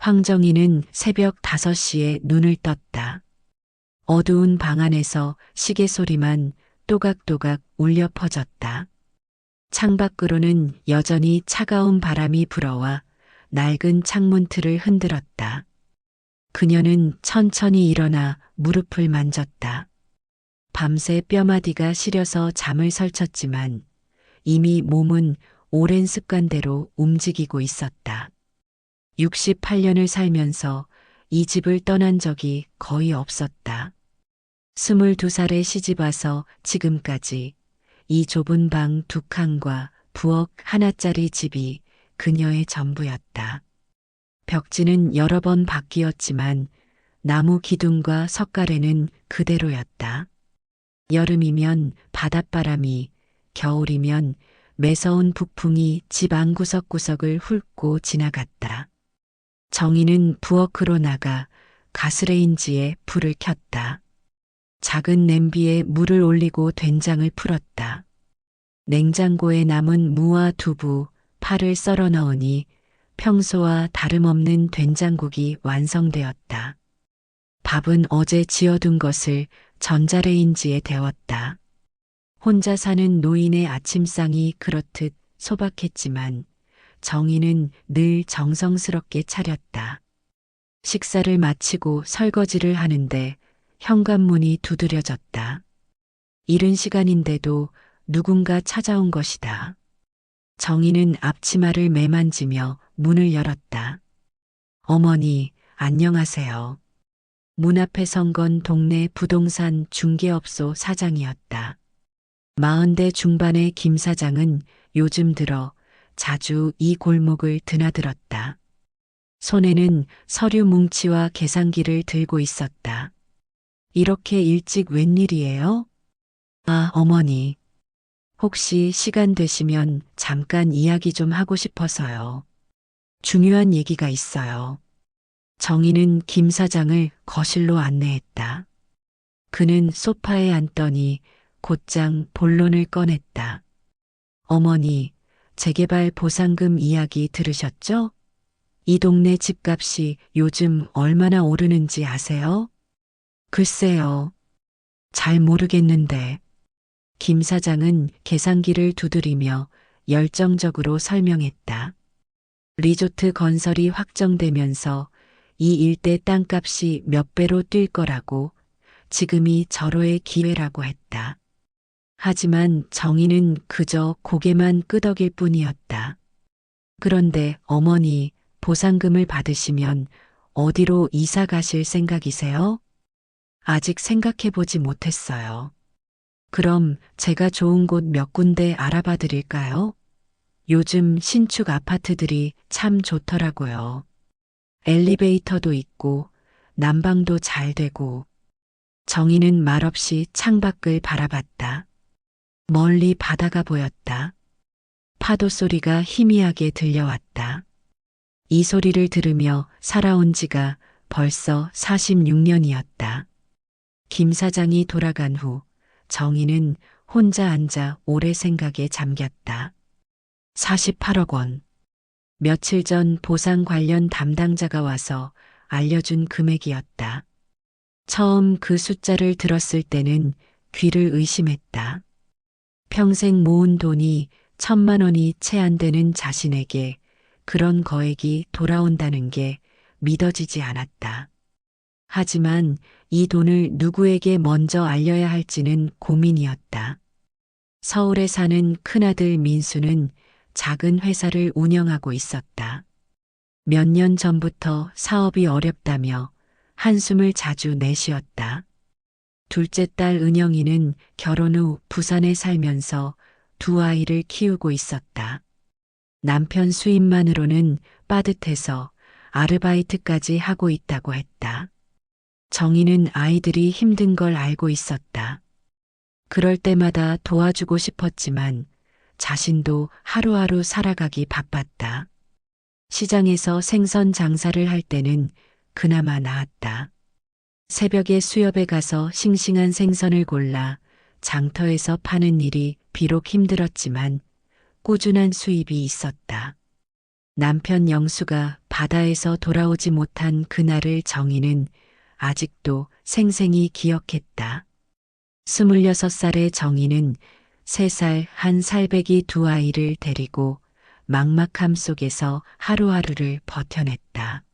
황정희는 새벽 5시에 눈을 떴다. 어두운 방 안에서 시계 소리만 또각또각 울려 퍼졌다. 창밖으로는 여전히 차가운 바람이 불어와 낡은 창문틀을 흔들었다. 그녀는 천천히 일어나 무릎을 만졌다. 밤새 뼈마디가 시려서 잠을 설쳤지만 이미 몸은 오랜 습관대로 움직이고 있었다. 68년을 살면서 이 집을 떠난 적이 거의 없었다. 22살에 시집와서 지금까지 이 좁은 방 2칸과 부엌 하나짜리 집이 그녀의 전부였다. 벽지는 여러 번 바뀌었지만 나무 기둥과 석가래는 그대로였다. 여름이면 바닷바람이, 겨울이면 매서운 북풍이 집 안 구석구석을 훑고 지나갔다. 정희는 부엌으로 나가 가스레인지에 불을 켰다. 작은 냄비에 물을 올리고 된장을 풀었다. 냉장고에 남은 무와 두부, 파를 썰어 넣으니 평소와 다름없는 된장국이 완성되었다. 밥은 어제 지어둔 것을 전자레인지에 데웠다. 혼자 사는 노인의 아침상이 그렇듯 소박했지만 정희는 늘 정성스럽게 차렸다. 식사를 마치고 설거지를 하는데 현관문이 두드려졌다. 이른 시간인데도 누군가 찾아온 것이다. 정희는 앞치마를 매만지며 문을 열었다. 어머니, 안녕하세요. 문 앞에 선 건 동네 부동산 중개업소 사장이었다. 40대 중반의 김 사장은 요즘 들어 자주 이 골목을 드나들었다. 손에는 서류 뭉치와 계산기를 들고 있었다. 이렇게 일찍 웬일이에요? 아, 어머니. 혹시 시간 되시면 잠깐 이야기 좀 하고 싶어서요. 중요한 얘기가 있어요. 정희는 김 사장을 거실로 안내했다. 그는 소파에 앉더니 곧장 본론을 꺼냈다. 어머니, 재개발 보상금 이야기 들으셨죠? 이 동네 집값이 요즘 얼마나 오르는지 아세요? 글쎄요. 잘 모르겠는데. 김 사장은 계산기를 두드리며 열정적으로 설명했다. 리조트 건설이 확정되면서 이 일대 땅값이 몇 배로 뛸 거라고, 지금이 절호의 기회라고 했다. 하지만 정희는 그저 고개만 끄덕일 뿐이었다. 그런데 어머니, 보상금을 받으시면 어디로 이사 가실 생각이세요? 아직 생각해 보지 못했어요. 그럼 제가 좋은 곳 몇 군데 알아봐 드릴까요? 요즘 신축 아파트들이 참 좋더라고요. 엘리베이터도 있고 난방도 잘 되고. 정희는 말없이 창밖을 바라봤다. 멀리 바다가 보였다. 파도 소리가 희미하게 들려왔다. 이 소리를 들으며 살아온 지가 벌써 46년이었다. 김 사장이 돌아간 후 정희는 혼자 앉아 오래 생각에 잠겼다. 48억 원. 며칠 전 보상 관련 담당자가 와서 알려준 금액이었다. 처음 그 숫자를 들었을 때는 귀를 의심했다. 평생 모은 돈이 1,000만 원이 채 안 되는 자신에게 그런 거액이 돌아온다는 게 믿어지지 않았다. 하지만 이 돈을 누구에게 먼저 알려야 할지는 고민이었다. 서울에 사는 큰아들 민수는 작은 회사를 운영하고 있었다. 몇 년 전부터 사업이 어렵다며 한숨을 자주 내쉬었다. 둘째 딸 은영이는 결혼 후 부산에 살면서 2아이를 키우고 있었다. 남편 수입만으로는 빠듯해서 아르바이트까지 하고 있다고 했다. 정희는 아이들이 힘든 걸 알고 있었다. 그럴 때마다 도와주고 싶었지만 자신도 하루하루 살아가기 바빴다. 시장에서 생선 장사를 할 때는 그나마 나았다. 새벽에 수협에 가서 싱싱한 생선을 골라 장터에서 파는 일이 비록 힘들었지만 꾸준한 수입이 있었다. 남편 영수가 바다에서 돌아오지 못한 그날을 정희는 아직도 생생히 기억했다. 26살의 정희는 3살 한 살배기 두 아이를 데리고 막막함 속에서 하루하루를 버텨냈다.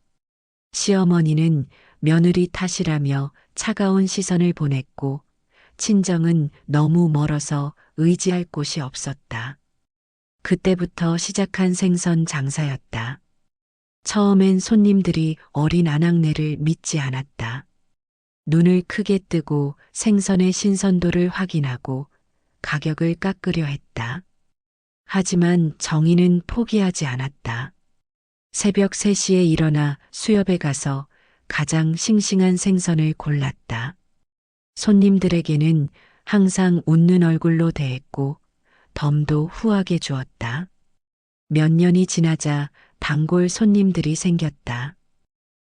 시어머니는 며느리 탓이라며 차가운 시선을 보냈고 친정은 너무 멀어서 의지할 곳이 없었다. 그때부터 시작한 생선 장사였다. 처음엔 손님들이 어린 아낙네를 믿지 않았다. 눈을 크게 뜨고 생선의 신선도를 확인하고 가격을 깎으려 했다. 하지만 정희는 포기하지 않았다. 새벽 3시에 일어나 수협에 가서 가장 싱싱한 생선을 골랐다. 손님들에게는 항상 웃는 얼굴로 대했고 덤도 후하게 주었다. 몇 년이 지나자 단골 손님들이 생겼다.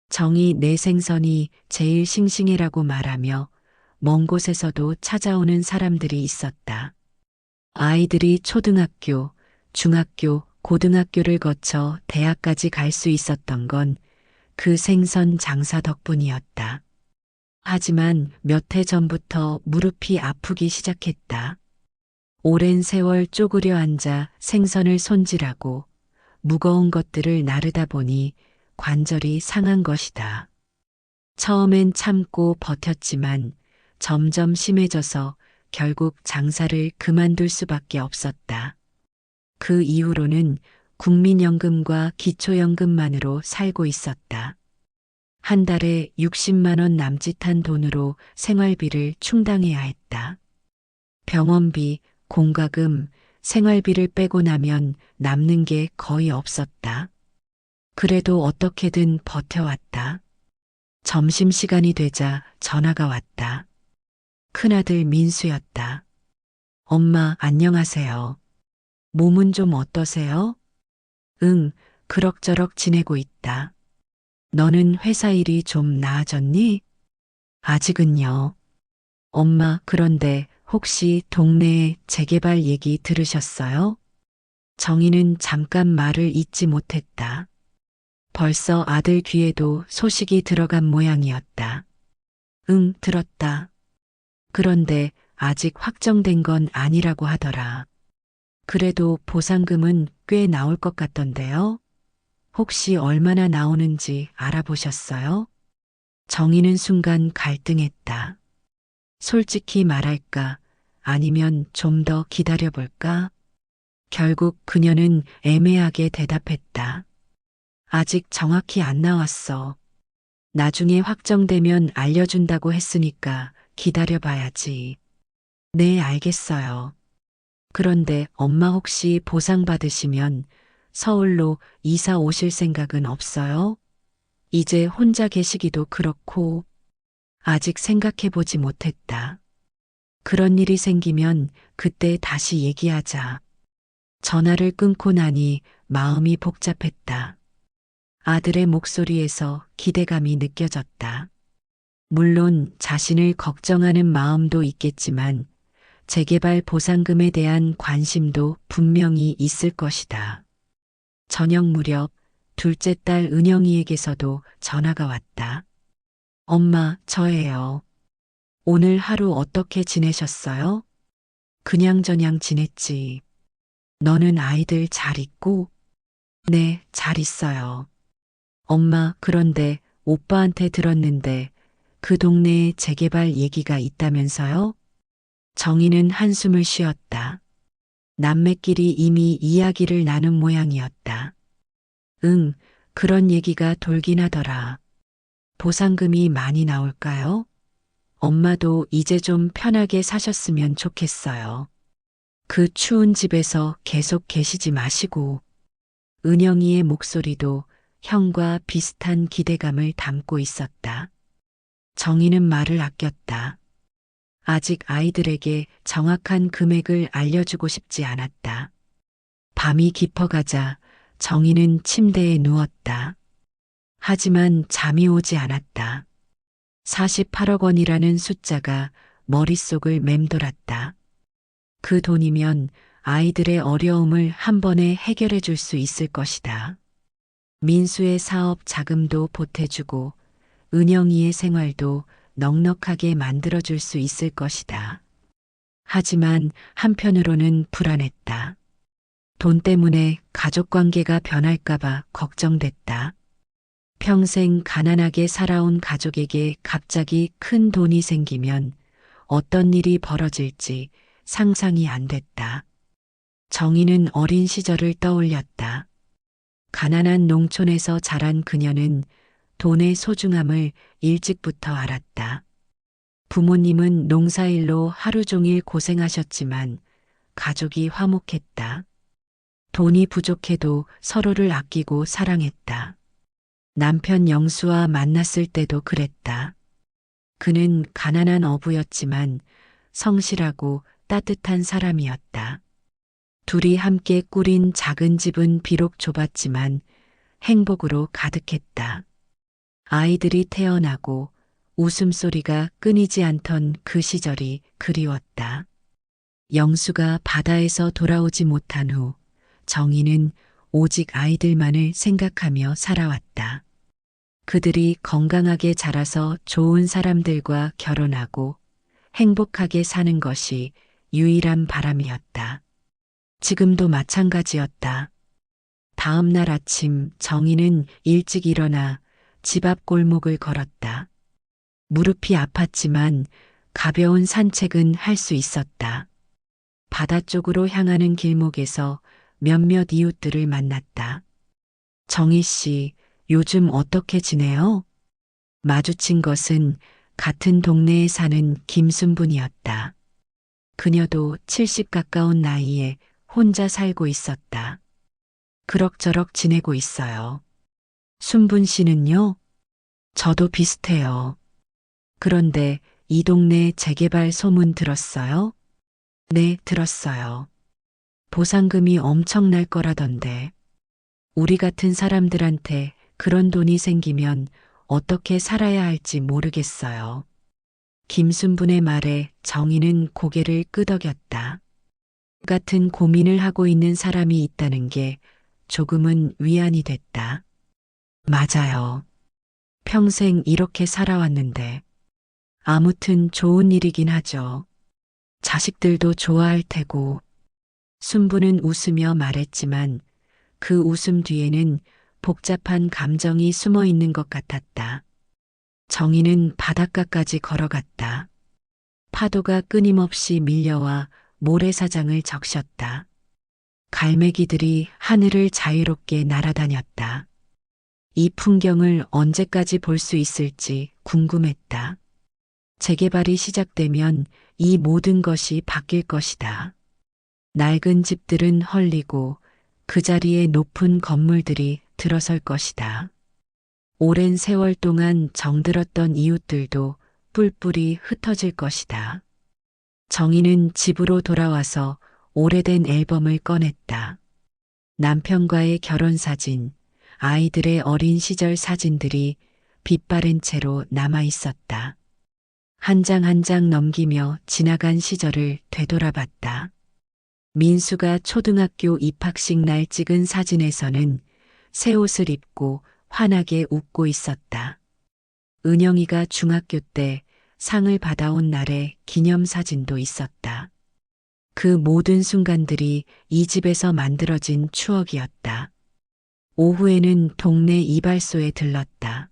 정이 내 생선이 제일 싱싱해라고 말하며 먼 곳에서도 찾아오는 사람들이 있었다. 아이들이 초등학교, 중학교, 고등학교를 거쳐 대학까지 갈 수 있었던 건 그 생선 장사 덕분이었다. 하지만 몇 해 전부터 무릎이 아프기 시작했다. 오랜 세월 쪼그려 앉아 생선을 손질하고 무거운 것들을 나르다 보니 관절이 상한 것이다. 처음엔 참고 버텼지만 점점 심해져서 결국 장사를 그만둘 수밖에 없었다. 그 이후로는 국민연금과 기초연금만으로 살고 있었다. 한 달에 60만 원 남짓한 돈으로 생활비를 충당해야 했다. 병원비, 공과금, 생활비를 빼고 나면 남는 게 거의 없었다. 그래도 어떻게든 버텨왔다. 점심시간이 되자 전화가 왔다. 큰아들 민수였다. 엄마, 안녕하세요. 몸은 좀 어떠세요? 응, 그럭저럭 지내고 있다. 너는 회사 일이 좀 나아졌니? 아직은요. 엄마, 그런데 혹시 동네에 재개발 얘기 들으셨어요? 정희는 잠깐 말을 잇지 못했다. 벌써 아들 귀에도 소식이 들어간 모양이었다. 응, 들었다. 그런데 아직 확정된 건 아니라고 하더라. 그래도 보상금은 꽤 나올 것 같던데요? 혹시 얼마나 나오는지 알아보셨어요? 정희는 순간 갈등했다. 솔직히 말할까? 아니면 좀 더 기다려볼까? 결국 그녀는 애매하게 대답했다. 아직 정확히 안 나왔어. 나중에 확정되면 알려준다고 했으니까 기다려봐야지. 네, 알겠어요. 그런데 엄마 혹시 보상 받으시면 서울로 이사 오실 생각은 없어요? 이제 혼자 계시기도 그렇고 아직 생각해보지 못했다. 그런 일이 생기면 그때 다시 얘기하자. 전화를 끊고 나니 마음이 복잡했다. 아들의 목소리에서 기대감이 느껴졌다. 물론 자신을 걱정하는 마음도 있겠지만 재개발 보상금에 대한 관심도 분명히 있을 것이다. 저녁 무렵 둘째 딸 은영이에게서도 전화가 왔다. 엄마, 저예요. 오늘 하루 어떻게 지내셨어요? 그냥저냥 지냈지. 너는 아이들 잘 있고? 네, 잘 있어요. 엄마, 그런데 오빠한테 들었는데 그 동네에 재개발 얘기가 있다면서요? 정희는 한숨을 쉬었다. 남매끼리 이미 이야기를 나눈 모양이었다. 응, 그런 얘기가 돌긴 하더라. 보상금이 많이 나올까요? 엄마도 이제 좀 편하게 사셨으면 좋겠어요. 그 추운 집에서 계속 계시지 마시고. 은영이의 목소리도 형과 비슷한 기대감을 담고 있었다. 정희는 말을 아꼈다. 아직 아이들에게 정확한 금액을 알려주고 싶지 않았다. 밤이 깊어가자 정희는 침대에 누웠다. 하지만 잠이 오지 않았다. 48억 원이라는 숫자가 머릿속을 맴돌았다. 그 돈이면 아이들의 어려움을 한 번에 해결해 줄 수 있을 것이다. 민수의 사업 자금도 보태주고 은영이의 생활도 넉넉하게 만들어줄 수 있을 것이다. 하지만 한편으로는 불안했다. 돈 때문에 가족 관계가 변할까봐 걱정됐다. 평생 가난하게 살아온 가족에게 갑자기 큰 돈이 생기면 어떤 일이 벌어질지 상상이 안 됐다. 정희는 어린 시절을 떠올렸다. 가난한 농촌에서 자란 그녀는 돈의 소중함을 일찍부터 알았다. 부모님은 농사일로 하루 종일 고생하셨지만 가족이 화목했다. 돈이 부족해도 서로를 아끼고 사랑했다. 남편 영수와 만났을 때도 그랬다. 그는 가난한 어부였지만 성실하고 따뜻한 사람이었다. 둘이 함께 꾸린 작은 집은 비록 좁았지만 행복으로 가득했다. 아이들이 태어나고 웃음소리가 끊이지 않던 그 시절이 그리웠다. 영수가 바다에서 돌아오지 못한 후 정희는 오직 아이들만을 생각하며 살아왔다. 그들이 건강하게 자라서 좋은 사람들과 결혼하고 행복하게 사는 것이 유일한 바람이었다. 지금도 마찬가지였다. 다음 날 아침 정희는 일찍 일어나 집 앞 골목을 걸었다. 무릎이 아팠지만 가벼운 산책은 할 수 있었다. 바다 쪽으로 향하는 길목에서 몇몇 이웃들을 만났다. 정희 씨, 요즘 어떻게 지내요? 마주친 것은 같은 동네에 사는 김순분이었다. 그녀도 70 가까운 나이에 혼자 살고 있었다. 그럭저럭 지내고 있어요. 순분 씨는요? 저도 비슷해요. 그런데 이 동네 재개발 소문 들었어요? 네, 들었어요. 보상금이 엄청날 거라던데. 우리 같은 사람들한테 그런 돈이 생기면 어떻게 살아야 할지 모르겠어요. 김순분의 말에 정희는 고개를 끄덕였다. 같은 고민을 하고 있는 사람이 있다는 게 조금은 위안이 됐다. 맞아요. 평생 이렇게 살아왔는데. 아무튼 좋은 일이긴 하죠. 자식들도 좋아할 테고. 순부는 웃으며 말했지만 그 웃음 뒤에는 복잡한 감정이 숨어 있는 것 같았다. 정희는 바닷가까지 걸어갔다. 파도가 끊임없이 밀려와 모래사장을 적셨다. 갈매기들이 하늘을 자유롭게 날아다녔다. 이 풍경을 언제까지 볼 수 있을지 궁금했다. 재개발이 시작되면 이 모든 것이 바뀔 것이다. 낡은 집들은 헐리고 그 자리에 높은 건물들이 들어설 것이다. 오랜 세월 동안 정들었던 이웃들도 뿔뿔이 흩어질 것이다. 정희는 집으로 돌아와서 오래된 앨범을 꺼냈다. 남편과의 결혼 사진, 아이들의 어린 시절 사진들이 빛바랜 채로 남아 있었다. 한 장 한 장 넘기며 지나간 시절을 되돌아봤다. 민수가 초등학교 입학식 날 찍은 사진에서는 새 옷을 입고 환하게 웃고 있었다. 은영이가 중학교 때 상을 받아온 날의 기념사진도 있었다. 그 모든 순간들이 이 집에서 만들어진 추억이었다. 오후에는 동네 이발소에 들렀다.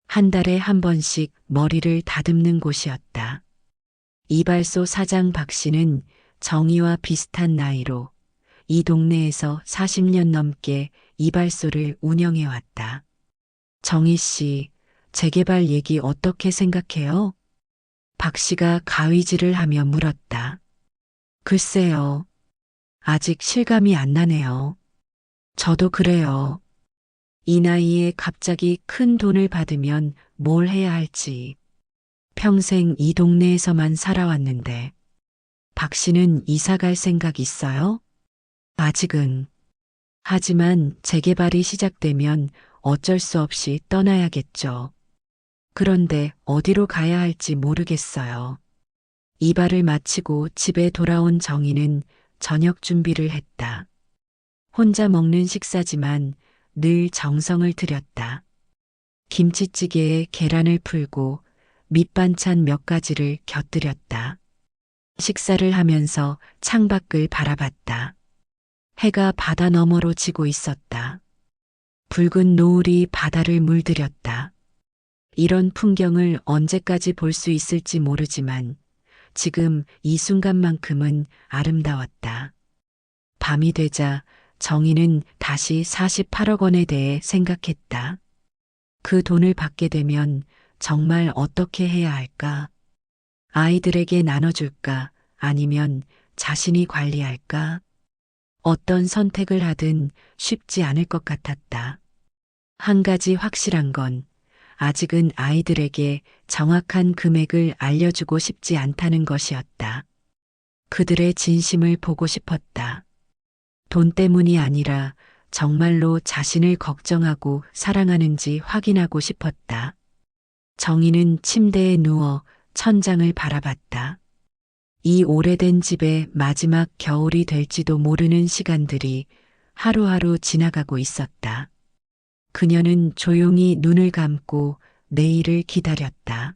한 달에 한 번씩 머리를 다듬는 곳이었다. 이발소 사장 박 씨는 정희와 비슷한 나이로 이 동네에서 40년 넘게 이발소를 운영해 왔다. 정희 씨, 재개발 얘기 어떻게 생각해요? 박 씨가 가위질을 하며 물었다. 글쎄요. 아직 실감이 안 나네요. 저도 그래요. 이 나이에 갑자기 큰 돈을 받으면 뭘 해야 할지. 평생 이 동네에서만 살아왔는데. 박 씨는 이사 갈 생각 있어요? 아직은. 하지만 재개발이 시작되면 어쩔 수 없이 떠나야겠죠. 그런데 어디로 가야 할지 모르겠어요. 이발을 마치고 집에 돌아온 정희는 저녁 준비를 했다. 혼자 먹는 식사지만 늘 정성을 들였다. 김치찌개에 계란을 풀고 밑반찬 몇 가지를 곁들였다. 식사를 하면서 창밖을 바라봤다. 해가 바다 너머로 지고 있었다. 붉은 노을이 바다를 물들였다. 이런 풍경을 언제까지 볼 수 있을지 모르지만 지금 이 순간만큼은 아름다웠다. 밤이 되자 정희는 다시 48억 원에 대해 생각했다. 그 돈을 받게 되면 정말 어떻게 해야 할까? 아이들에게 나눠줄까? 아니면 자신이 관리할까? 어떤 선택을 하든 쉽지 않을 것 같았다. 한 가지 확실한 건 아직은 아이들에게 정확한 금액을 알려주고 싶지 않다는 것이었다. 그들의 진심을 보고 싶었다. 돈 때문이 아니라 정말로 자신을 걱정하고 사랑하는지 확인하고 싶었다. 정희는 침대에 누워 천장을 바라봤다. 이 오래된 집의 마지막 겨울이 될지도 모르는 시간들이 하루하루 지나가고 있었다. 그녀는 조용히 눈을 감고 내일을 기다렸다.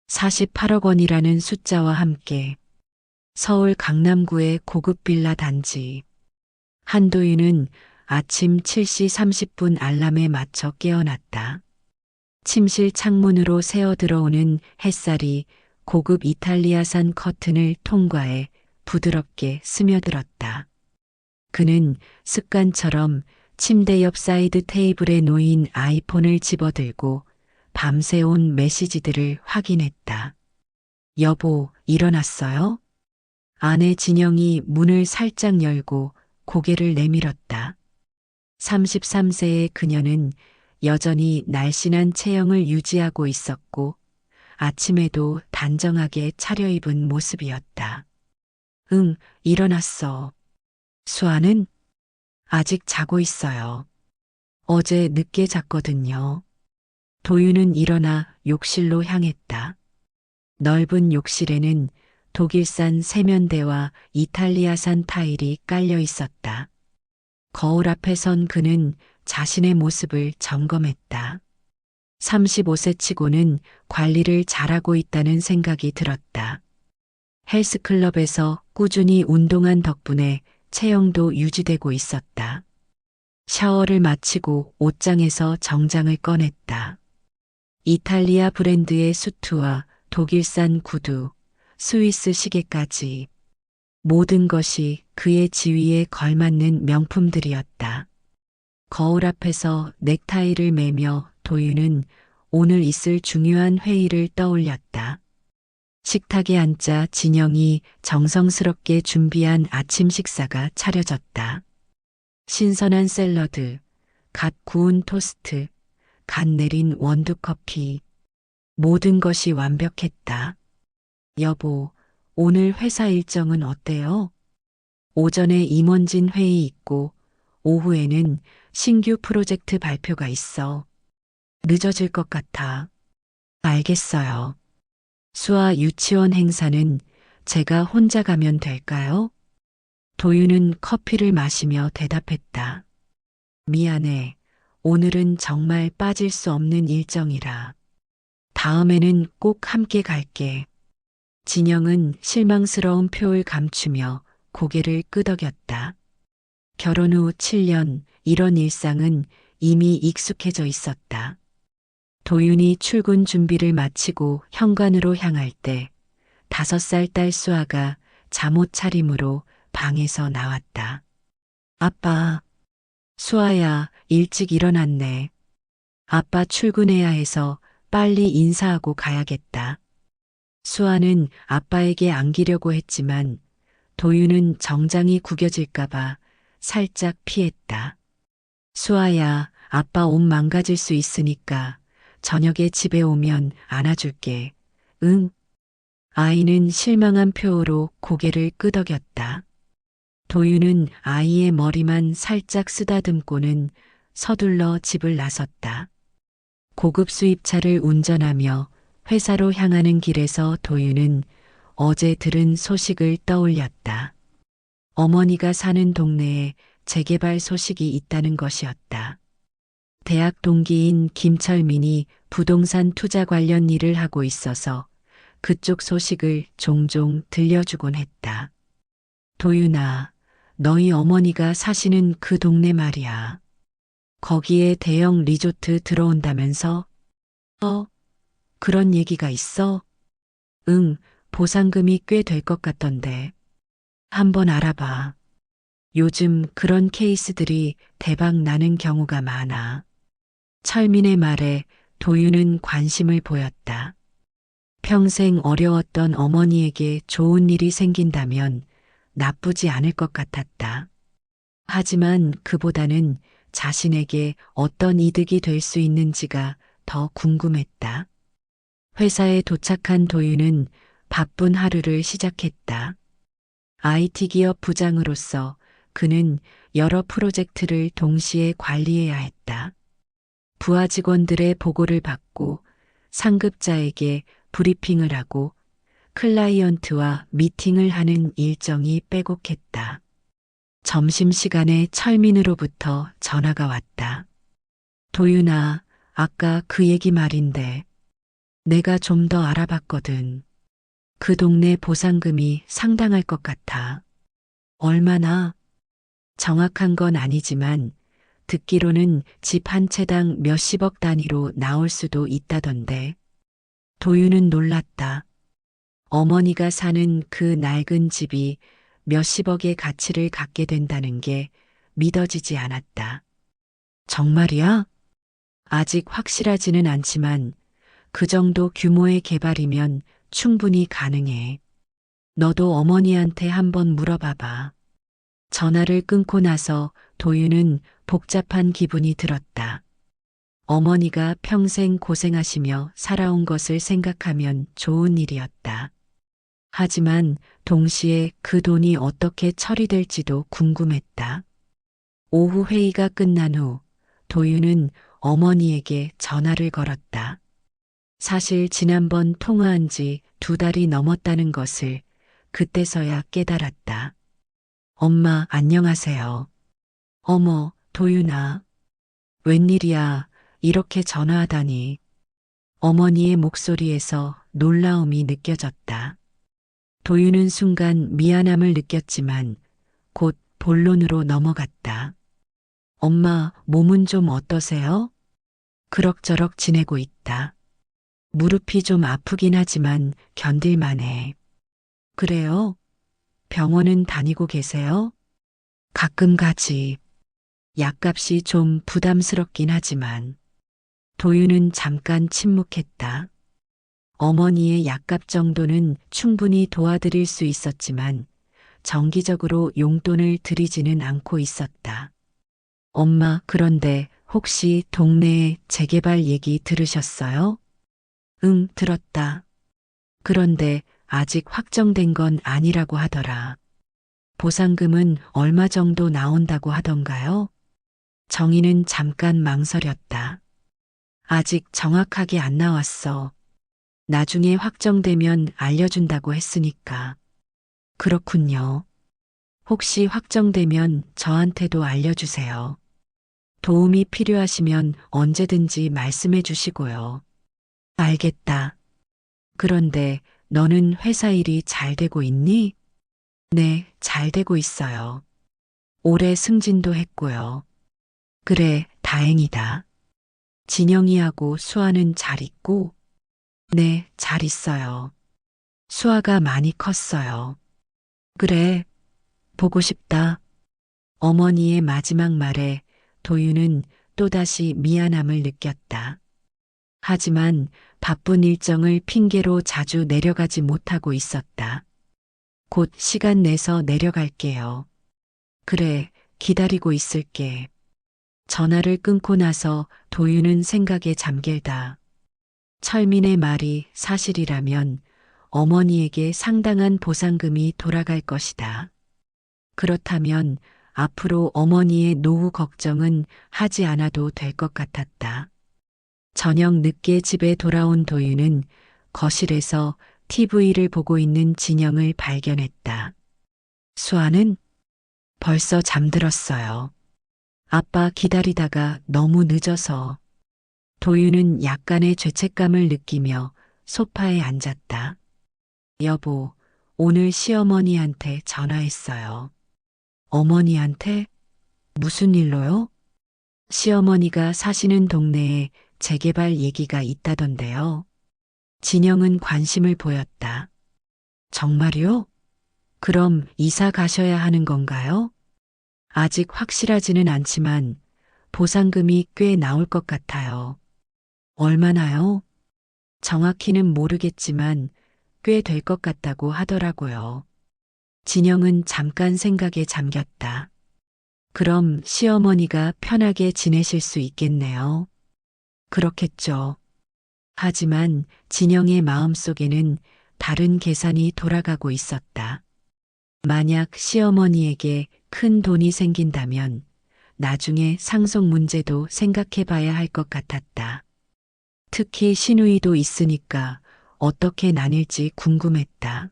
48억 원이라는 숫자와 함께 서울 강남구의 고급 빌라 단지. 한도윤은 아침 7시 30분 알람에 맞춰 깨어났다. 침실 창문으로 새어 들어오는 햇살이 고급 이탈리아산 커튼을 통과해 부드럽게 스며들었다. 그는 습관처럼 침대 옆 사이드 테이블에 놓인 아이폰을 집어들고 밤새 온 메시지들을 확인했다. 여보, 일어났어요? 아내 진영이 문을 살짝 열고 고개를 내밀었다. 33세의 그녀는 여전히 날씬한 체형을 유지하고 있었고 아침에도 단정하게 차려입은 모습이었다. 응, 일어났어. 수아는? 아직 자고 있어요. 어제 늦게 잤거든요. 도윤은 일어나 욕실로 향했다. 넓은 욕실에는 독일산 세면대와 이탈리아산 타일이 깔려 있었다. 거울 앞에 선 그는 자신의 모습을 점검했다. 35세 치고는 관리를 잘하고 있다는 생각이 들었다. 헬스클럽에서 꾸준히 운동한 덕분에 체형도 유지되고 있었다. 샤워를 마치고 옷장에서 정장을 꺼냈다. 이탈리아 브랜드의 수트와 독일산 구두, 스위스 시계까지 모든 것이 그의 지위에 걸맞는 명품들이었다. 거울 앞에서 넥타이를 매며 도윤은 오늘 있을 중요한 회의를 떠올렸다. 식탁에 앉자 진영이 정성스럽게 준비한 아침 식사가 차려졌다. 신선한 샐러드, 갓 구운 토스트, 갓 내린 원두커피. 모든 것이 완벽했다. 여보, 오늘 회사 일정은 어때요? 오전에 임원진 회의 있고 오후에는 신규 프로젝트 발표가 있어. 늦어질 것 같아. 알겠어요. 수아 유치원 행사는 제가 혼자 가면 될까요? 도윤은 커피를 마시며 대답했다. 미안해. 오늘은 정말 빠질 수 없는 일정이라. 다음에는 꼭 함께 갈게. 진영은 실망스러운 표를 감추며 고개를 끄덕였다. 결혼 후 7년 이런 일상은 이미 익숙해져 있었다. 도윤이 출근 준비를 마치고 현관으로 향할 때 5살 딸 수아가 잠옷 차림으로 방에서 나왔다. 아빠, 수아야, 일찍 일어났네. 아빠 출근해야 해서 빨리 인사하고 가야겠다. 수아는 아빠에게 안기려고 했지만 도윤은 정장이 구겨질까봐 살짝 피했다. 수아야, 아빠 옷 망가질 수 있으니까 저녁에 집에 오면 안아줄게. 응? 아이는 실망한 표로 고개를 끄덕였다. 도윤은 아이의 머리만 살짝 쓰다듬고는 서둘러 집을 나섰다. 고급 수입차를 운전하며 회사로 향하는 길에서 도윤은 어제 들은 소식을 떠올렸다. 어머니가 사는 동네에 재개발 소식이 있다는 것이었다. 대학 동기인 김철민이 부동산 투자 관련 일을 하고 있어서 그쪽 소식을 종종 들려주곤 했다. 도윤아, 너희 어머니가 사시는 그 동네 말이야. 거기에 대형 리조트 들어온다면서? 그런 얘기가 있어? 응, 보상금이 꽤 될 것 같던데. 한번 알아봐. 요즘 그런 케이스들이 대박 나는 경우가 많아. 철민의 말에 도윤은 관심을 보였다. 평생 어려웠던 어머니에게 좋은 일이 생긴다면 나쁘지 않을 것 같았다. 하지만 그보다는 자신에게 어떤 이득이 될 수 있는지가 더 궁금했다. 회사에 도착한 도윤은 바쁜 하루를 시작했다. IT 기업 부장으로서 그는 여러 프로젝트를 동시에 관리해야 했다. 부하 직원들의 보고를 받고 상급자에게 브리핑을 하고 클라이언트와 미팅을 하는 일정이 빼곡했다. 점심시간에 철민으로부터 전화가 왔다. 도윤아, 아까 그 얘기 말인데 내가 좀 더 알아봤거든. 그 동네 보상금이 상당할 것 같아. 얼마나? 정확한 건 아니지만 듣기로는 집 한 채당 몇십억 단위로 나올 수도 있다던데. 도윤은 놀랐다. 어머니가 사는 그 낡은 집이 몇십억의 가치를 갖게 된다는 게 믿어지지 않았다. 정말이야? 아직 확실하지는 않지만 그 정도 규모의 개발이면 충분히 가능해. 너도 어머니한테 한번 물어봐봐. 전화를 끊고 나서 도윤은 복잡한 기분이 들었다. 어머니가 평생 고생하시며 살아온 것을 생각하면 좋은 일이었다. 하지만 동시에 그 돈이 어떻게 처리될지도 궁금했다. 오후 회의가 끝난 후 도윤은 어머니에게 전화를 걸었다. 사실 지난번 통화한 지 2달이 넘었다는 것을 그때서야 깨달았다. 엄마, 안녕하세요. 어머, 도윤아. 웬일이야, 이렇게 전화하다니. 어머니의 목소리에서 놀라움이 느껴졌다. 도윤은 순간 미안함을 느꼈지만 곧 본론으로 넘어갔다. 엄마, 몸은 좀 어떠세요? 그럭저럭 지내고 있다. 무릎이 좀 아프긴 하지만 견딜만해. 그래요? 병원은 다니고 계세요? 가끔 가지. 약값이 좀 부담스럽긴 하지만. 도윤은 잠깐 침묵했다. 어머니의 약값 정도는 충분히 도와드릴 수 있었지만 정기적으로 용돈을 드리지는 않고 있었다. 엄마, 그런데 혹시 동네에 재개발 얘기 들으셨어요? 응, 들었다. 그런데 아직 확정된 건 아니라고 하더라. 보상금은 얼마 정도 나온다고 하던가요? 정희는 잠깐 망설였다. 아직 정확하게 안 나왔어. 나중에 확정되면 알려준다고 했으니까. 그렇군요. 혹시 확정되면 저한테도 알려주세요. 도움이 필요하시면 언제든지 말씀해 주시고요. 알겠다. 그런데 너는 회사 일이 잘 되고 있니? 네, 잘 되고 있어요. 올해 승진도 했고요. 그래, 다행이다. 진영이하고 수아는 잘 있고? 네, 잘 있어요. 수아가 많이 컸어요. 그래, 보고 싶다. 어머니의 마지막 말에 도윤은 또다시 미안함을 느꼈다. 하지만 바쁜 일정을 핑계로 자주 내려가지 못하고 있었다. 곧 시간 내서 내려갈게요. 그래, 기다리고 있을게. 전화를 끊고 나서 도윤은 생각에 잠길다. 철민의 말이 사실이라면 어머니에게 상당한 보상금이 돌아갈 것이다. 그렇다면 앞으로 어머니의 노후 걱정은 하지 않아도 될 것 같았다. 저녁 늦게 집에 돌아온 도윤은 거실에서 TV를 보고 있는 진영을 발견했다. 수아는 벌써 잠들었어요. 아빠 기다리다가 너무 늦어서. 도윤은 약간의 죄책감을 느끼며 소파에 앉았다. 여보, 오늘 시어머니한테 전화했어요. 어머니한테? 무슨 일로요? 시어머니가 사시는 동네에 재개발 얘기가 있다던데요. 진영은 관심을 보였다. 정말요? 그럼 이사 가셔야 하는 건가요? 아직 확실하지는 않지만 보상금이 꽤 나올 것 같아요. 얼마나요? 정확히는 모르겠지만 꽤 될 것 같다고 하더라고요. 진영은 잠깐 생각에 잠겼다. 그럼 시어머니가 편하게 지내실 수 있겠네요. 그렇겠죠. 하지만 진영의 마음속에는 다른 계산이 돌아가고 있었다. 만약 시어머니에게 큰 돈이 생긴다면 나중에 상속 문제도 생각해 봐야 할 것 같았다. 특히 시누이도 있으니까 어떻게 나뉠지 궁금했다.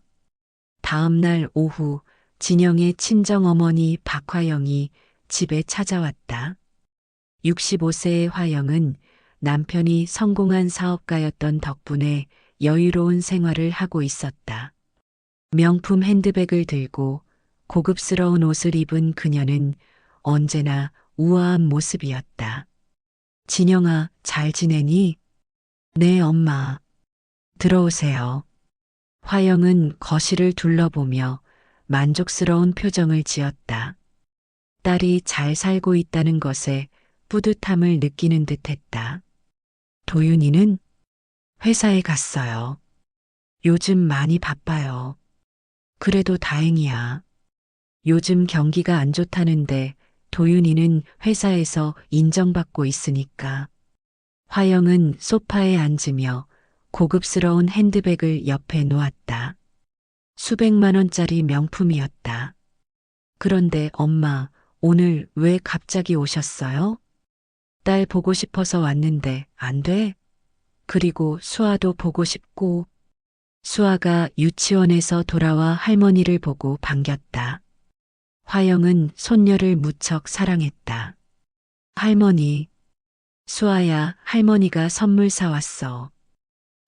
다음 날 오후 진영의 친정어머니 박화영이 집에 찾아왔다. 65세의 화영은 남편이 성공한 사업가였던 덕분에 여유로운 생활을 하고 있었다. 명품 핸드백을 들고 고급스러운 옷을 입은 그녀는 언제나 우아한 모습이었다. 진영아, 잘 지내니? 네, 엄마. 들어오세요. 화영은 거실을 둘러보며 만족스러운 표정을 지었다. 딸이 잘 살고 있다는 것에 뿌듯함을 느끼는 듯했다. 도윤이는 회사에 갔어요. 요즘 많이 바빠요. 그래도 다행이야. 요즘 경기가 안 좋다는데 도윤이는 회사에서 인정받고 있으니까. 화영은 소파에 앉으며 고급스러운 핸드백을 옆에 놓았다. 수백만 원짜리 명품이었다. 그런데 엄마, 오늘 왜 갑자기 오셨어요? 딸 보고 싶어서 왔는데 안 돼? 그리고 수아도 보고 싶고. 수아가 유치원에서 돌아와 할머니를 보고 반겼다. 화영은 손녀를 무척 사랑했다. 할머니, 수아야, 할머니가 선물 사왔어.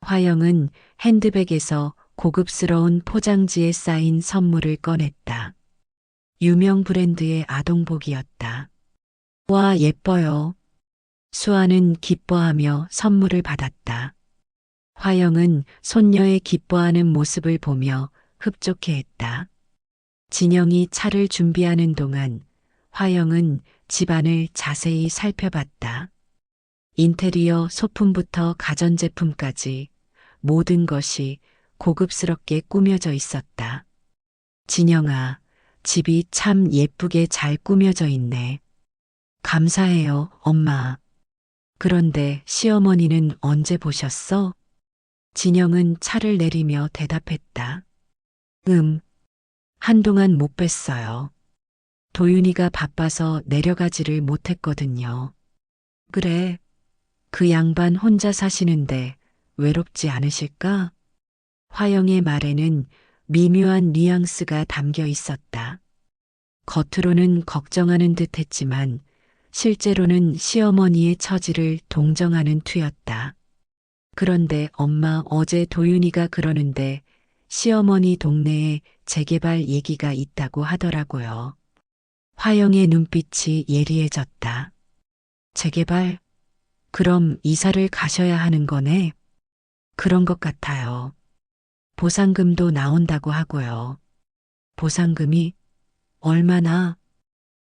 화영은 핸드백에서 고급스러운 포장지에 쌓인 선물을 꺼냈다. 유명 브랜드의 아동복이었다. 와, 예뻐요. 수아는 기뻐하며 선물을 받았다. 화영은 손녀의 기뻐하는 모습을 보며 흡족해했다. 진영이 차를 준비하는 동안 화영은 집안을 자세히 살펴봤다. 인테리어 소품부터 가전제품까지 모든 것이 고급스럽게 꾸며져 있었다. 진영아, 집이 참 예쁘게 잘 꾸며져 있네. 감사해요, 엄마. 그런데 시어머니는 언제 보셨어? 진영은 차를 내리며 대답했다. 한동안 못 뵀어요. 도윤이가 바빠서 내려가지를 못했거든요. 그래, 그 양반 혼자 사시는데 외롭지 않으실까? 화영의 말에는 미묘한 뉘앙스가 담겨 있었다. 겉으로는 걱정하는 듯 했지만 실제로는 시어머니의 처지를 동정하는 투였다. 그런데 엄마, 어제 도윤이가 그러는데 시어머니 동네에 재개발 얘기가 있다고 하더라고요. 화영의 눈빛이 예리해졌다. 재개발? 그럼 이사를 가셔야 하는 거네? 그런 것 같아요. 보상금도 나온다고 하고요. 보상금이 얼마나?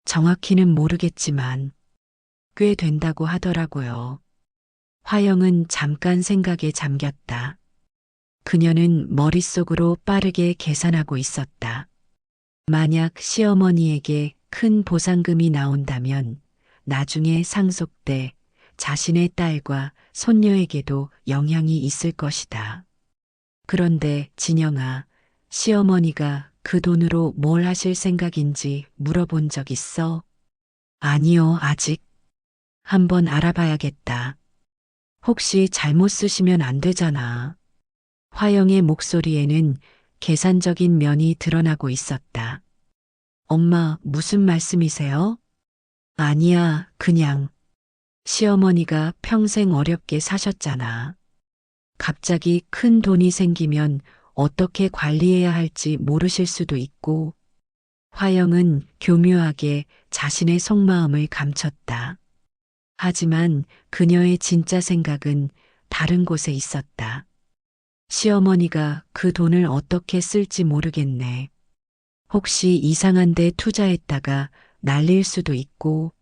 정확히는 모르겠지만 꽤 된다고 하더라고요. 화영은 잠깐 생각에 잠겼다. 그녀는 머릿속으로 빠르게 계산하고 있었다. 만약 시어머니에게 큰 보상금이 나온다면 나중에 상속 때 자신의 딸과 손녀에게도 영향이 있을 것이다. 그런데 진영아, 시어머니가 그 돈으로 뭘 하실 생각인지 물어본 적 있어? 아니요, 아직. 한번 알아봐야겠다. 혹시 잘못 쓰시면 안 되잖아. 화영의 목소리에는 계산적인 면이 드러나고 있었다. 엄마, 무슨 말씀이세요? 아니야, 그냥 시어머니가 평생 어렵게 사셨잖아. 갑자기 큰 돈이 생기면 어떻게 관리해야 할지 모르실 수도 있고, 화영은 교묘하게 자신의 속마음을 감췄다. 하지만 그녀의 진짜 생각은 다른 곳에 있었다. 시어머니가 그 돈을 어떻게 쓸지 모르겠네. 혹시 이상한 데 투자했다가 날릴 수도 있고,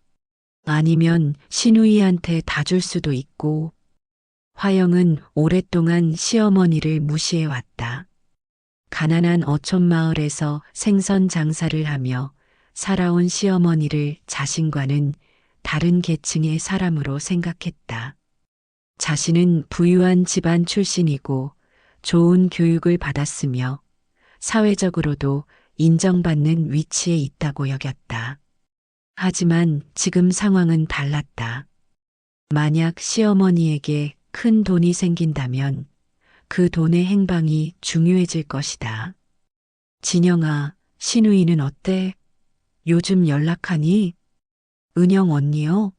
아니면 시누이한테 다 줄 수도 있고, 화영은 오랫동안 시어머니를 무시해왔다. 가난한 어촌 마을에서 생선 장사를 하며 살아온 시어머니를 자신과는 다른 계층의 사람으로 생각했다. 자신은 부유한 집안 출신이고 좋은 교육을 받았으며 사회적으로도 인정받는 위치에 있다고 여겼다. 하지만 지금 상황은 달랐다. 만약 시어머니에게 큰 돈이 생긴다면 그 돈의 행방이 중요해질 것이다. 진영아, 신우이는 어때? 요즘 연락하니? 은영 언니요?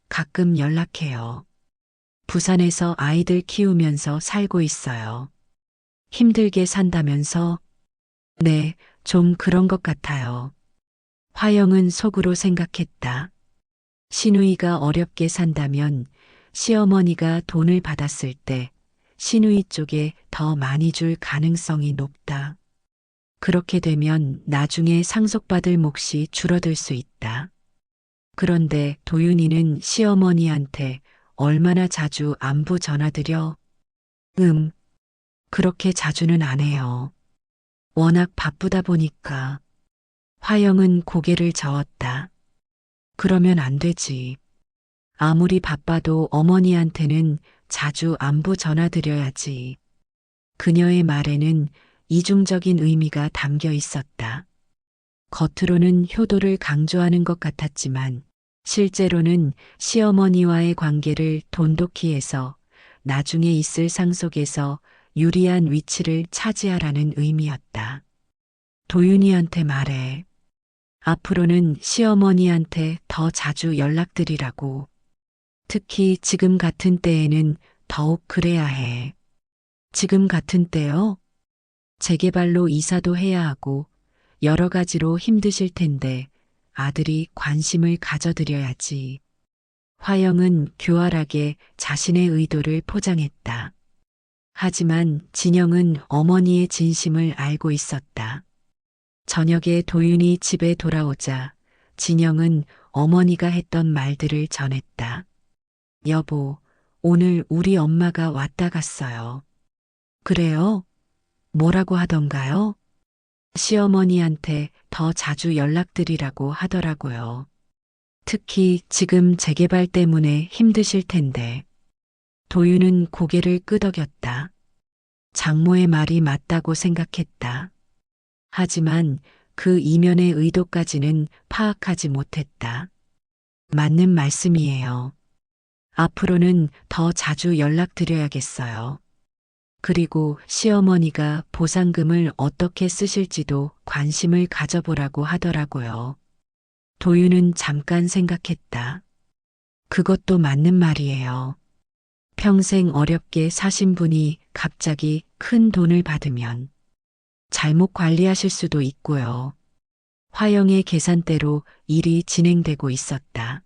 가끔 연락해요. 부산에서 아이들 키우면서 살고 있어요. 힘들게 산다면서? 네, 좀 그런 것 같아요. 화영은 속으로 생각했다. 시누이가 어렵게 산다면 시어머니가 돈을 받았을 때 시누이 쪽에 더 많이 줄 가능성이 높다. 그렇게 되면 나중에 상속받을 몫이 줄어들 수 있다. 그런데 도윤이는 시어머니한테 얼마나 자주 안부 전화드려? 그렇게 자주는 안 해요. 워낙 바쁘다 보니까. 화영은 고개를 저었다. 그러면 안 되지. 아무리 바빠도 어머니한테는 자주 안부 전화드려야지. 그녀의 말에는 이중적인 의미가 담겨 있었다. 겉으로는 효도를 강조하는 것 같았지만 실제로는 시어머니와의 관계를 돈독히 해서 나중에 있을 상속에서 유리한 위치를 차지하라는 의미였다. 도윤이한테 말해. 앞으로는 시어머니한테 더 자주 연락드리라고. 특히 지금 같은 때에는 더욱 그래야 해. 지금 같은 때요? 재개발로 이사도 해야 하고 여러 가지로 힘드실 텐데 아들이 관심을 가져드려야지. 화영은 교활하게 자신의 의도를 포장했다. 하지만 진영은 어머니의 진심을 알고 있었다. 저녁에 도윤이 집에 돌아오자 진영은 어머니가 했던 말들을 전했다. 여보, 오늘 우리 엄마가 왔다 갔어요. 그래요? 뭐라고 하던가요? 시어머니한테 더 자주 연락드리라고 하더라고요. 특히 지금 재개발 때문에 힘드실 텐데. 도윤은 고개를 끄덕였다. 장모의 말이 맞다고 생각했다. 하지만 그 이면의 의도까지는 파악하지 못했다. 맞는 말씀이에요. 앞으로는 더 자주 연락드려야겠어요. 그리고 시어머니가 보상금을 어떻게 쓰실지도 관심을 가져보라고 하더라고요. 도윤은 잠깐 생각했다. 그것도 맞는 말이에요. 평생 어렵게 사신 분이 갑자기 큰 돈을 받으면 잘못 관리하실 수도 있고요. 화영의 계산대로 일이 진행되고 있었다.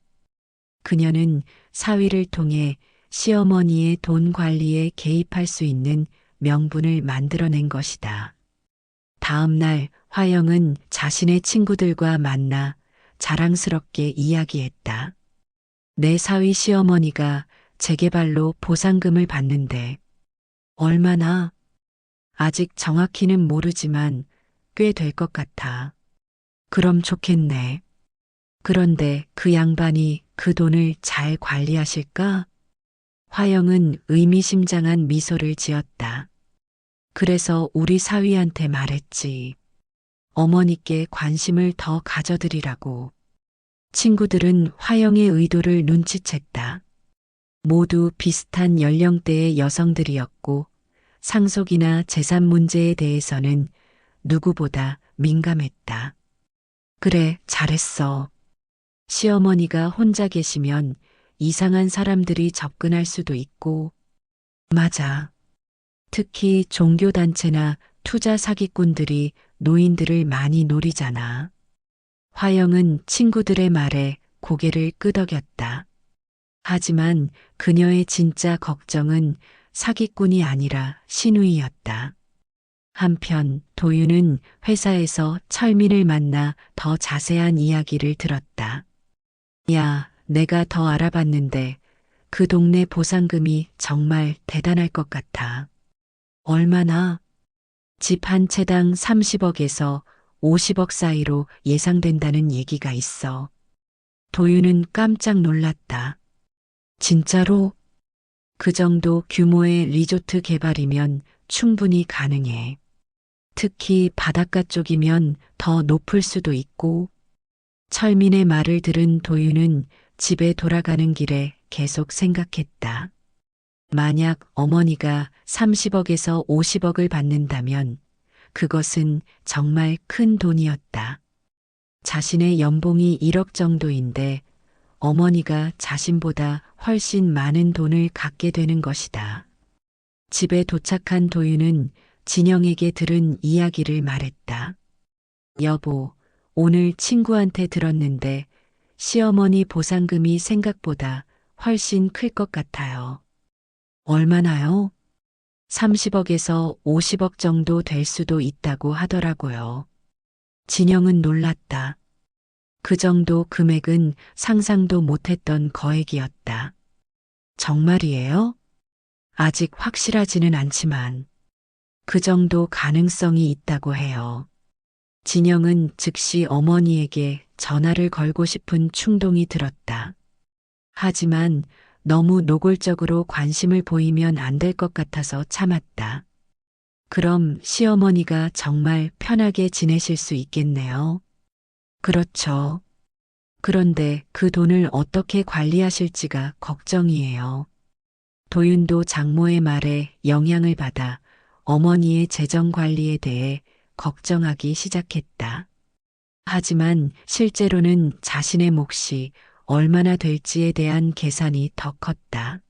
그녀는 사위를 통해 시어머니의 돈 관리에 개입할 수 있는 명분을 만들어낸 것이다. 다음 날 화영은 자신의 친구들과 만나 자랑스럽게 이야기했다. 내 사위 시어머니가 재개발로 보상금을 받는데 얼마나? 아직 정확히는 모르지만 꽤 될 것 같아. 그럼 좋겠네. 그런데 그 양반이 그 돈을 잘 관리하실까? 화영은 의미심장한 미소를 지었다. 그래서 우리 사위한테 말했지. 어머니께 관심을 더 가져드리라고. 친구들은 화영의 의도를 눈치챘다. 모두 비슷한 연령대의 여성들이었고 상속이나 재산 문제에 대해서는 누구보다 민감했다. 그래, 잘했어. 시어머니가 혼자 계시면 이상한 사람들이 접근할 수도 있고, 맞아. 특히 종교단체나 투자 사기꾼들이 노인들을 많이 노리잖아. 화영은 친구들의 말에 고개를 끄덕였다. 하지만 그녀의 진짜 걱정은 사기꾼이 아니라 신우이였다. 한편 도윤은 회사에서 철민을 만나 더 자세한 이야기를 들었다. 야, 내가 더 알아봤는데 그 동네 보상금이 정말 대단할 것 같아. 얼마나? 집 한 채당 30억에서 50억 사이로 예상된다는 얘기가 있어. 도윤은 깜짝 놀랐다. 진짜로? 그 정도 규모의 리조트 개발이면 충분히 가능해. 특히 바닷가 쪽이면 더 높을 수도 있고, 철민의 말을 들은 도윤은 집에 돌아가는 길에 계속 생각했다. 만약 어머니가 30억에서 50억을 받는다면 그것은 정말 큰 돈이었다. 자신의 연봉이 1억 정도인데 어머니가 자신보다 훨씬 많은 돈을 갖게 되는 것이다. 집에 도착한 도윤은 진영에게 들은 이야기를 말했다. 여보, 오늘 친구한테 들었는데 시어머니 보상금이 생각보다 훨씬 클 것 같아요. 얼마나요? 30억에서 50억 정도 될 수도 있다고 하더라고요. 진영은 놀랐다. 그 정도 금액은 상상도 못했던 거액이었다. 정말이에요? 아직 확실하지는 않지만 그 정도 가능성이 있다고 해요. 진영은 즉시 어머니에게 전화를 걸고 싶은 충동이 들었다. 하지만 너무 노골적으로 관심을 보이면 안 될 것 같아서 참았다. 그럼 시어머니가 정말 편하게 지내실 수 있겠네요. 그렇죠. 그런데 그 돈을 어떻게 관리하실지가 걱정이에요. 도윤도 장모의 말에 영향을 받아 어머니의 재정 관리에 대해 걱정하기 시작했다. 하지만 실제로는 자신의 몫이 얼마나 될지에 대한 계산이 더 컸다.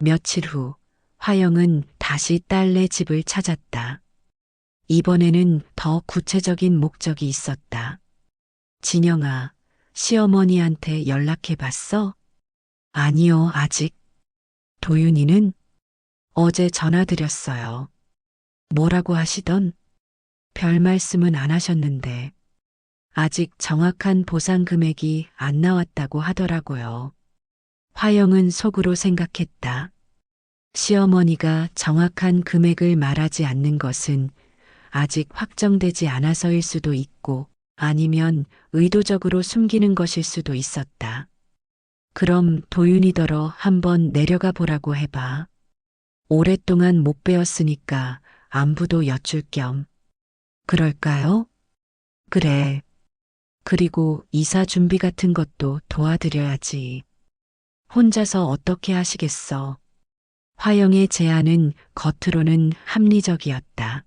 며칠 후 화영은 다시 딸네 집을 찾았다. 이번에는 더 구체적인 목적이 있었다. 진영아, 시어머니한테 연락해 봤어? 아니요, 아직. 도윤이는 어제 전화드렸어요. 뭐라고 하시던? 별 말씀은 안 하셨는데 아직 정확한 보상 금액이 안 나왔다고 하더라고요. 화영은 속으로 생각했다. 시어머니가 정확한 금액을 말하지 않는 것은 아직 확정되지 않아서일 수도 있고 아니면 의도적으로 숨기는 것일 수도 있었다. 그럼 도윤이더러 한번 내려가 보라고 해봐. 오랫동안 못 배웠으니까 안부도 여쭐 겸. 그럴까요? 그래. 그리고 이사 준비 같은 것도 도와드려야지. 혼자서 어떻게 하시겠어? 화영의 제안은 겉으로는 합리적이었다.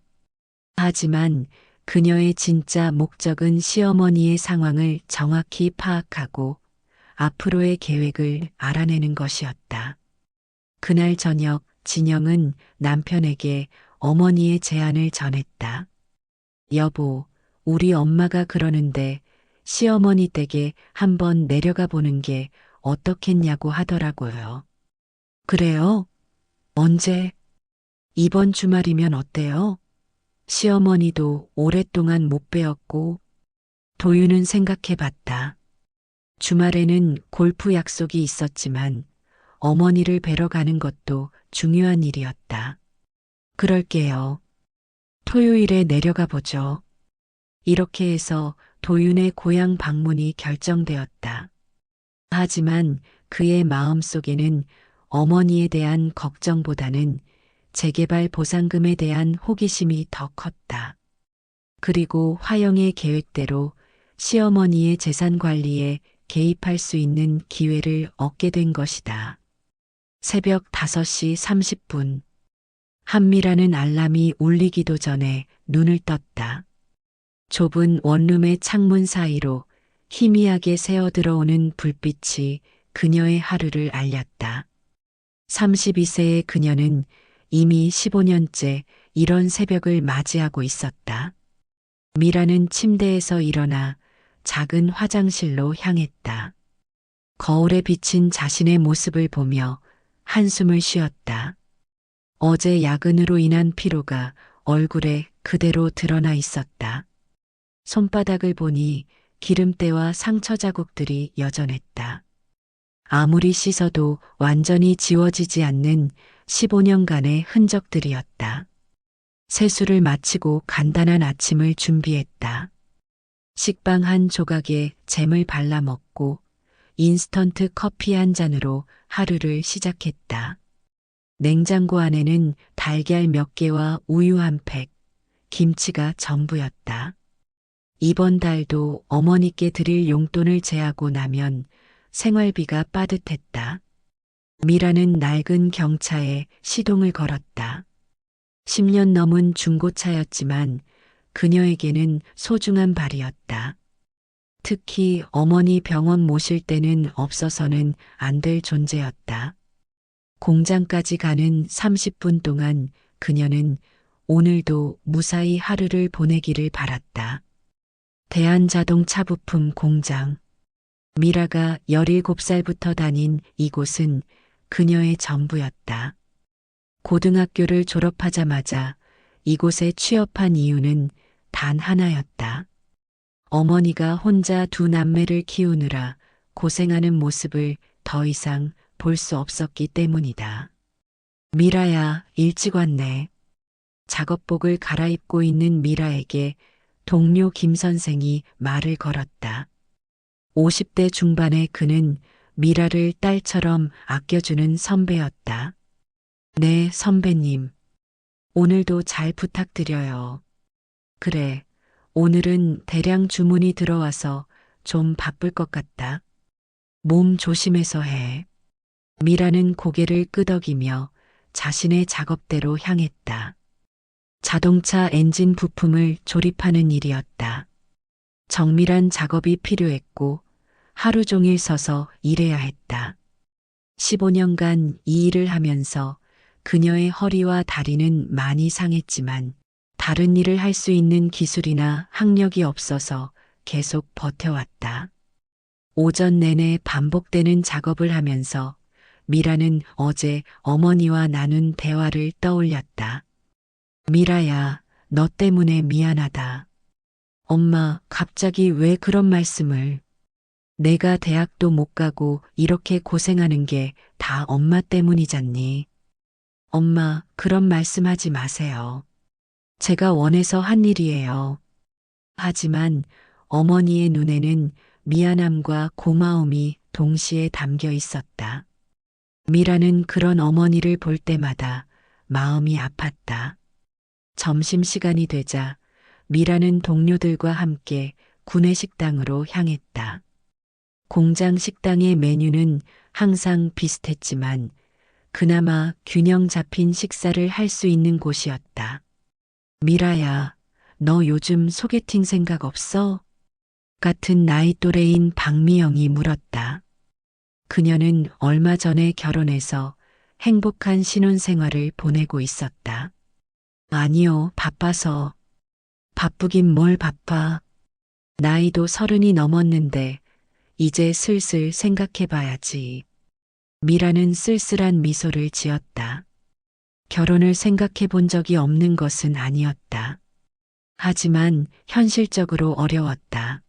하지만 그녀의 진짜 목적은 시어머니의 상황을 정확히 파악하고 앞으로의 계획을 알아내는 것이었다. 그날 저녁 진영은 남편에게 어머니의 제안을 전했다. 여보, 우리 엄마가 그러는데 시어머니 댁에 한번 내려가 보는 게 어떻겠냐고 하더라고요. 그래요? 언제? 이번 주말이면 어때요? 시어머니도 오랫동안 못 배웠고 도윤은 생각해 봤다. 주말에는 골프 약속이 있었지만 어머니를 뵈러 가는 것도 중요한 일이었다. 그럴게요. 토요일에 내려가 보죠. 이렇게 해서 도윤의 고향 방문이 결정되었다. 하지만 그의 마음속에는 어머니에 대한 걱정보다는 재개발 보상금에 대한 호기심이 더 컸다. 그리고 화영의 계획대로 시어머니의 재산 관리에 개입할 수 있는 기회를 얻게 된 것이다. 새벽 5시 30분. 한미라는 알람이 울리기도 전에 눈을 떴다. 좁은 원룸의 창문 사이로 희미하게 새어 들어오는 불빛이 그녀의 하루를 알렸다. 32세의 그녀는 이미 15년째 이런 새벽을 맞이하고 있었다. 미라는 침대에서 일어나 작은 화장실로 향했다. 거울에 비친 자신의 모습을 보며 한숨을 쉬었다. 어제 야근으로 인한 피로가 얼굴에 그대로 드러나 있었다. 손바닥을 보니 기름때와 상처 자국들이 여전했다. 아무리 씻어도 완전히 지워지지 않는 15년간의 흔적들이었다. 세수를 마치고 간단한 아침을 준비했다. 식빵 한 조각에 잼을 발라 먹고 인스턴트 커피 한 잔으로 하루를 시작했다. 냉장고 안에는 달걀 몇 개와 우유 한 팩, 김치가 전부였다. 이번 달도 어머니께 드릴 용돈을 제하고 나면 생활비가 빠듯했다. 미라는 낡은 경차에 시동을 걸었다. 10년 넘은 중고차였지만 그녀에게는 소중한 발이었다. 특히 어머니 병원 모실 때는 없어서는 안 될 존재였다. 공장까지 가는 30분 동안 그녀는 오늘도 무사히 하루를 보내기를 바랐다. 대한자동차 부품 공장. 미라가 17살부터 다닌 이곳은 그녀의 전부였다. 고등학교를 졸업하자마자 이곳에 취업한 이유는 단 하나였다. 어머니가 혼자 두 남매를 키우느라 고생하는 모습을 더 이상 볼 수 없었기 때문이다. 미라야, 일찍 왔네. 작업복을 갈아입고 있는 미라에게 동료 김 선생이 말을 걸었다. 50대 중반의 그는 미라를 딸처럼 아껴주는 선배였다. 네, 선배님. 오늘도 잘 부탁드려요. 그래, 오늘은 대량 주문이 들어와서 좀 바쁠 것 같다. 몸 조심해서 해. 미라는 고개를 끄덕이며 자신의 작업대로 향했다. 자동차 엔진 부품을 조립하는 일이었다. 정밀한 작업이 필요했고 하루 종일 서서 일해야 했다. 15년간 이 일을 하면서 그녀의 허리와 다리는 많이 상했지만 다른 일을 할 수 있는 기술이나 학력이 없어서 계속 버텨왔다. 오전 내내 반복되는 작업을 하면서 미라는 어제 어머니와 나눈 대화를 떠올렸다. 미라야, 너 때문에 미안하다. 엄마, 갑자기 왜 그런 말씀을. 내가 대학도 못 가고 이렇게 고생하는 게 다 엄마 때문이잖니. 엄마, 그런 말씀하지 마세요. 제가 원해서 한 일이에요. 하지만 어머니의 눈에는 미안함과 고마움이 동시에 담겨 있었다. 미라는 그런 어머니를 볼 때마다 마음이 아팠다. 점심시간이 되자 미라는 동료들과 함께 구내식당으로 향했다. 공장 식당의 메뉴는 항상 비슷했지만 그나마 균형 잡힌 식사를 할 수 있는 곳이었다. 미라야, 너 요즘 소개팅 생각 없어? 같은 나이 또래인 박미영이 물었다. 그녀는 얼마 전에 결혼해서 행복한 신혼생활을 보내고 있었다. 아니요, 바빠서. 바쁘긴 뭘 바빠. 나이도 30이 넘었는데 이제 슬슬 생각해봐야지. 미라는 쓸쓸한 미소를 지었다. 결혼을 생각해 본 적이 없는 것은 아니었다. 하지만 현실적으로 어려웠다.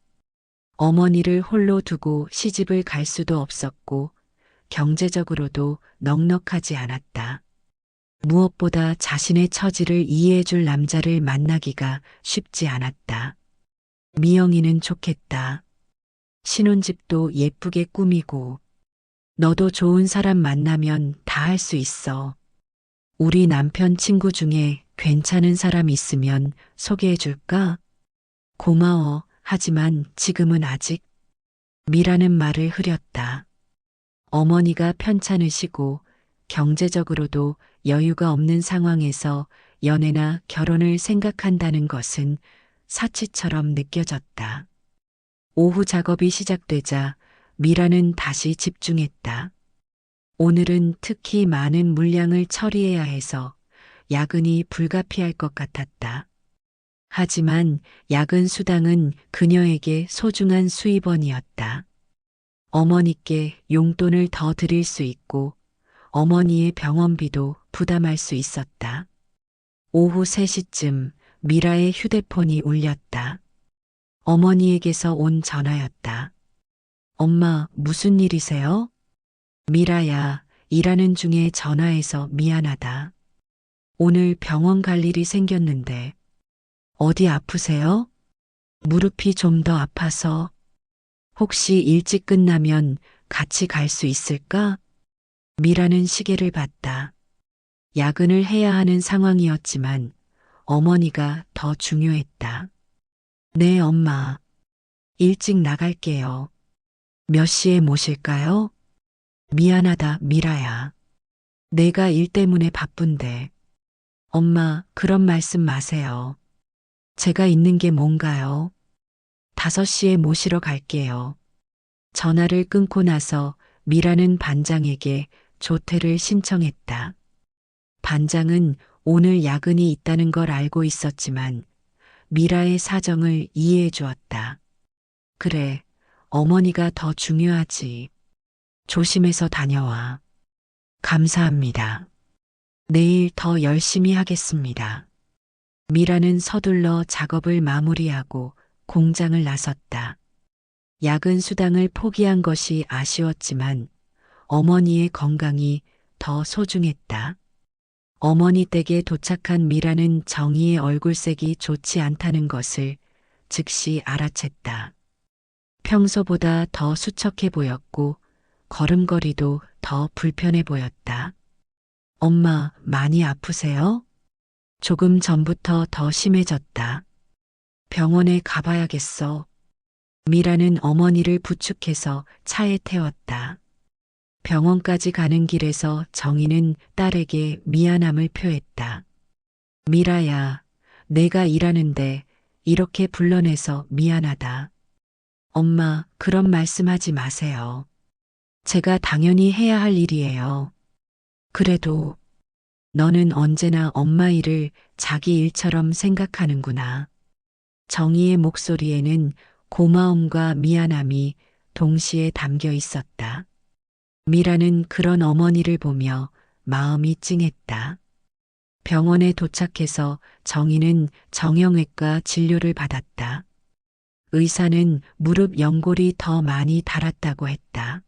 어머니를 홀로 두고 시집을 갈 수도 없었고 경제적으로도 넉넉하지 않았다. 무엇보다 자신의 처지를 이해해줄 남자를 만나기가 쉽지 않았다. 미영이는 좋겠다. 신혼집도 예쁘게 꾸미고 너도 좋은 사람 만나면 다 할 수 있어. 우리 남편 친구 중에 괜찮은 사람 있으면 소개해 줄까? 고마워. 하지만 지금은 아직. 미라는 말을 흐렸다. 어머니가 편찮으시고 경제적으로도 여유가 없는 상황에서 연애나 결혼을 생각한다는 것은 사치처럼 느껴졌다. 오후 작업이 시작되자 미라는 다시 집중했다. 오늘은 특히 많은 물량을 처리해야 해서 야근이 불가피할 것 같았다. 하지만 야근 수당은 그녀에게 소중한 수입원이었다. 어머니께 용돈을 더 드릴 수 있고 어머니의 병원비도 부담할 수 있었다. 오후 3시쯤 미라의 휴대폰이 울렸다. 어머니에게서 온 전화였다. 엄마, 무슨 일이세요? 미라야, 일하는 중에 전화해서 미안하다. 오늘 병원 갈 일이 생겼는데 어디 아프세요? 무릎이 좀 더 아파서 혹시 일찍 끝나면 같이 갈 수 있을까? 미라는 시계를 봤다. 야근을 해야 하는 상황이었지만 어머니가 더 중요했다. 네, 엄마. 일찍 나갈게요. 몇 시에 모실까요? 미안하다, 미라야. 내가 일 때문에 바쁜데. 엄마, 그런 말씀 마세요. 제가 있는 게 뭔가요? 5시에 모시러 갈게요. 전화를 끊고 나서 미라는 반장에게 조퇴를 신청했다. 반장은 오늘 야근이 있다는 걸 알고 있었지만 미라의 사정을 이해해 주었다. 그래, 어머니가 더 중요하지. 조심해서 다녀와. 감사합니다. 내일 더 열심히 하겠습니다. 미라는 서둘러 작업을 마무리하고 공장을 나섰다. 야근 수당을 포기한 것이 아쉬웠지만 어머니의 건강이 더 소중했다. 어머니 댁에 도착한 미라는 정희의 얼굴색이 좋지 않다는 것을 즉시 알아챘다. 평소보다 더 수척해 보였고 걸음걸이도 더 불편해 보였다. 엄마, 많이 아프세요? 조금 전부터 더 심해졌다. 병원에 가봐야겠어. 미라는 어머니를 부축해서 차에 태웠다. 병원까지 가는 길에서 정희는 딸에게 미안함을 표했다. 미라야, 내가 일하는데 이렇게 불러내서 미안하다. 엄마, 그런 말씀하지 마세요. 제가 당연히 해야 할 일이에요. 그래도 너는 언제나 엄마 일을 자기 일처럼 생각하는구나. 정희의 목소리에는 고마움과 미안함이 동시에 담겨 있었다. 미라는 그런 어머니를 보며 마음이 찡했다. 병원에 도착해서 정희는 정형외과 진료를 받았다. 의사는 무릎 연골이 더 많이 닳았다고 했다.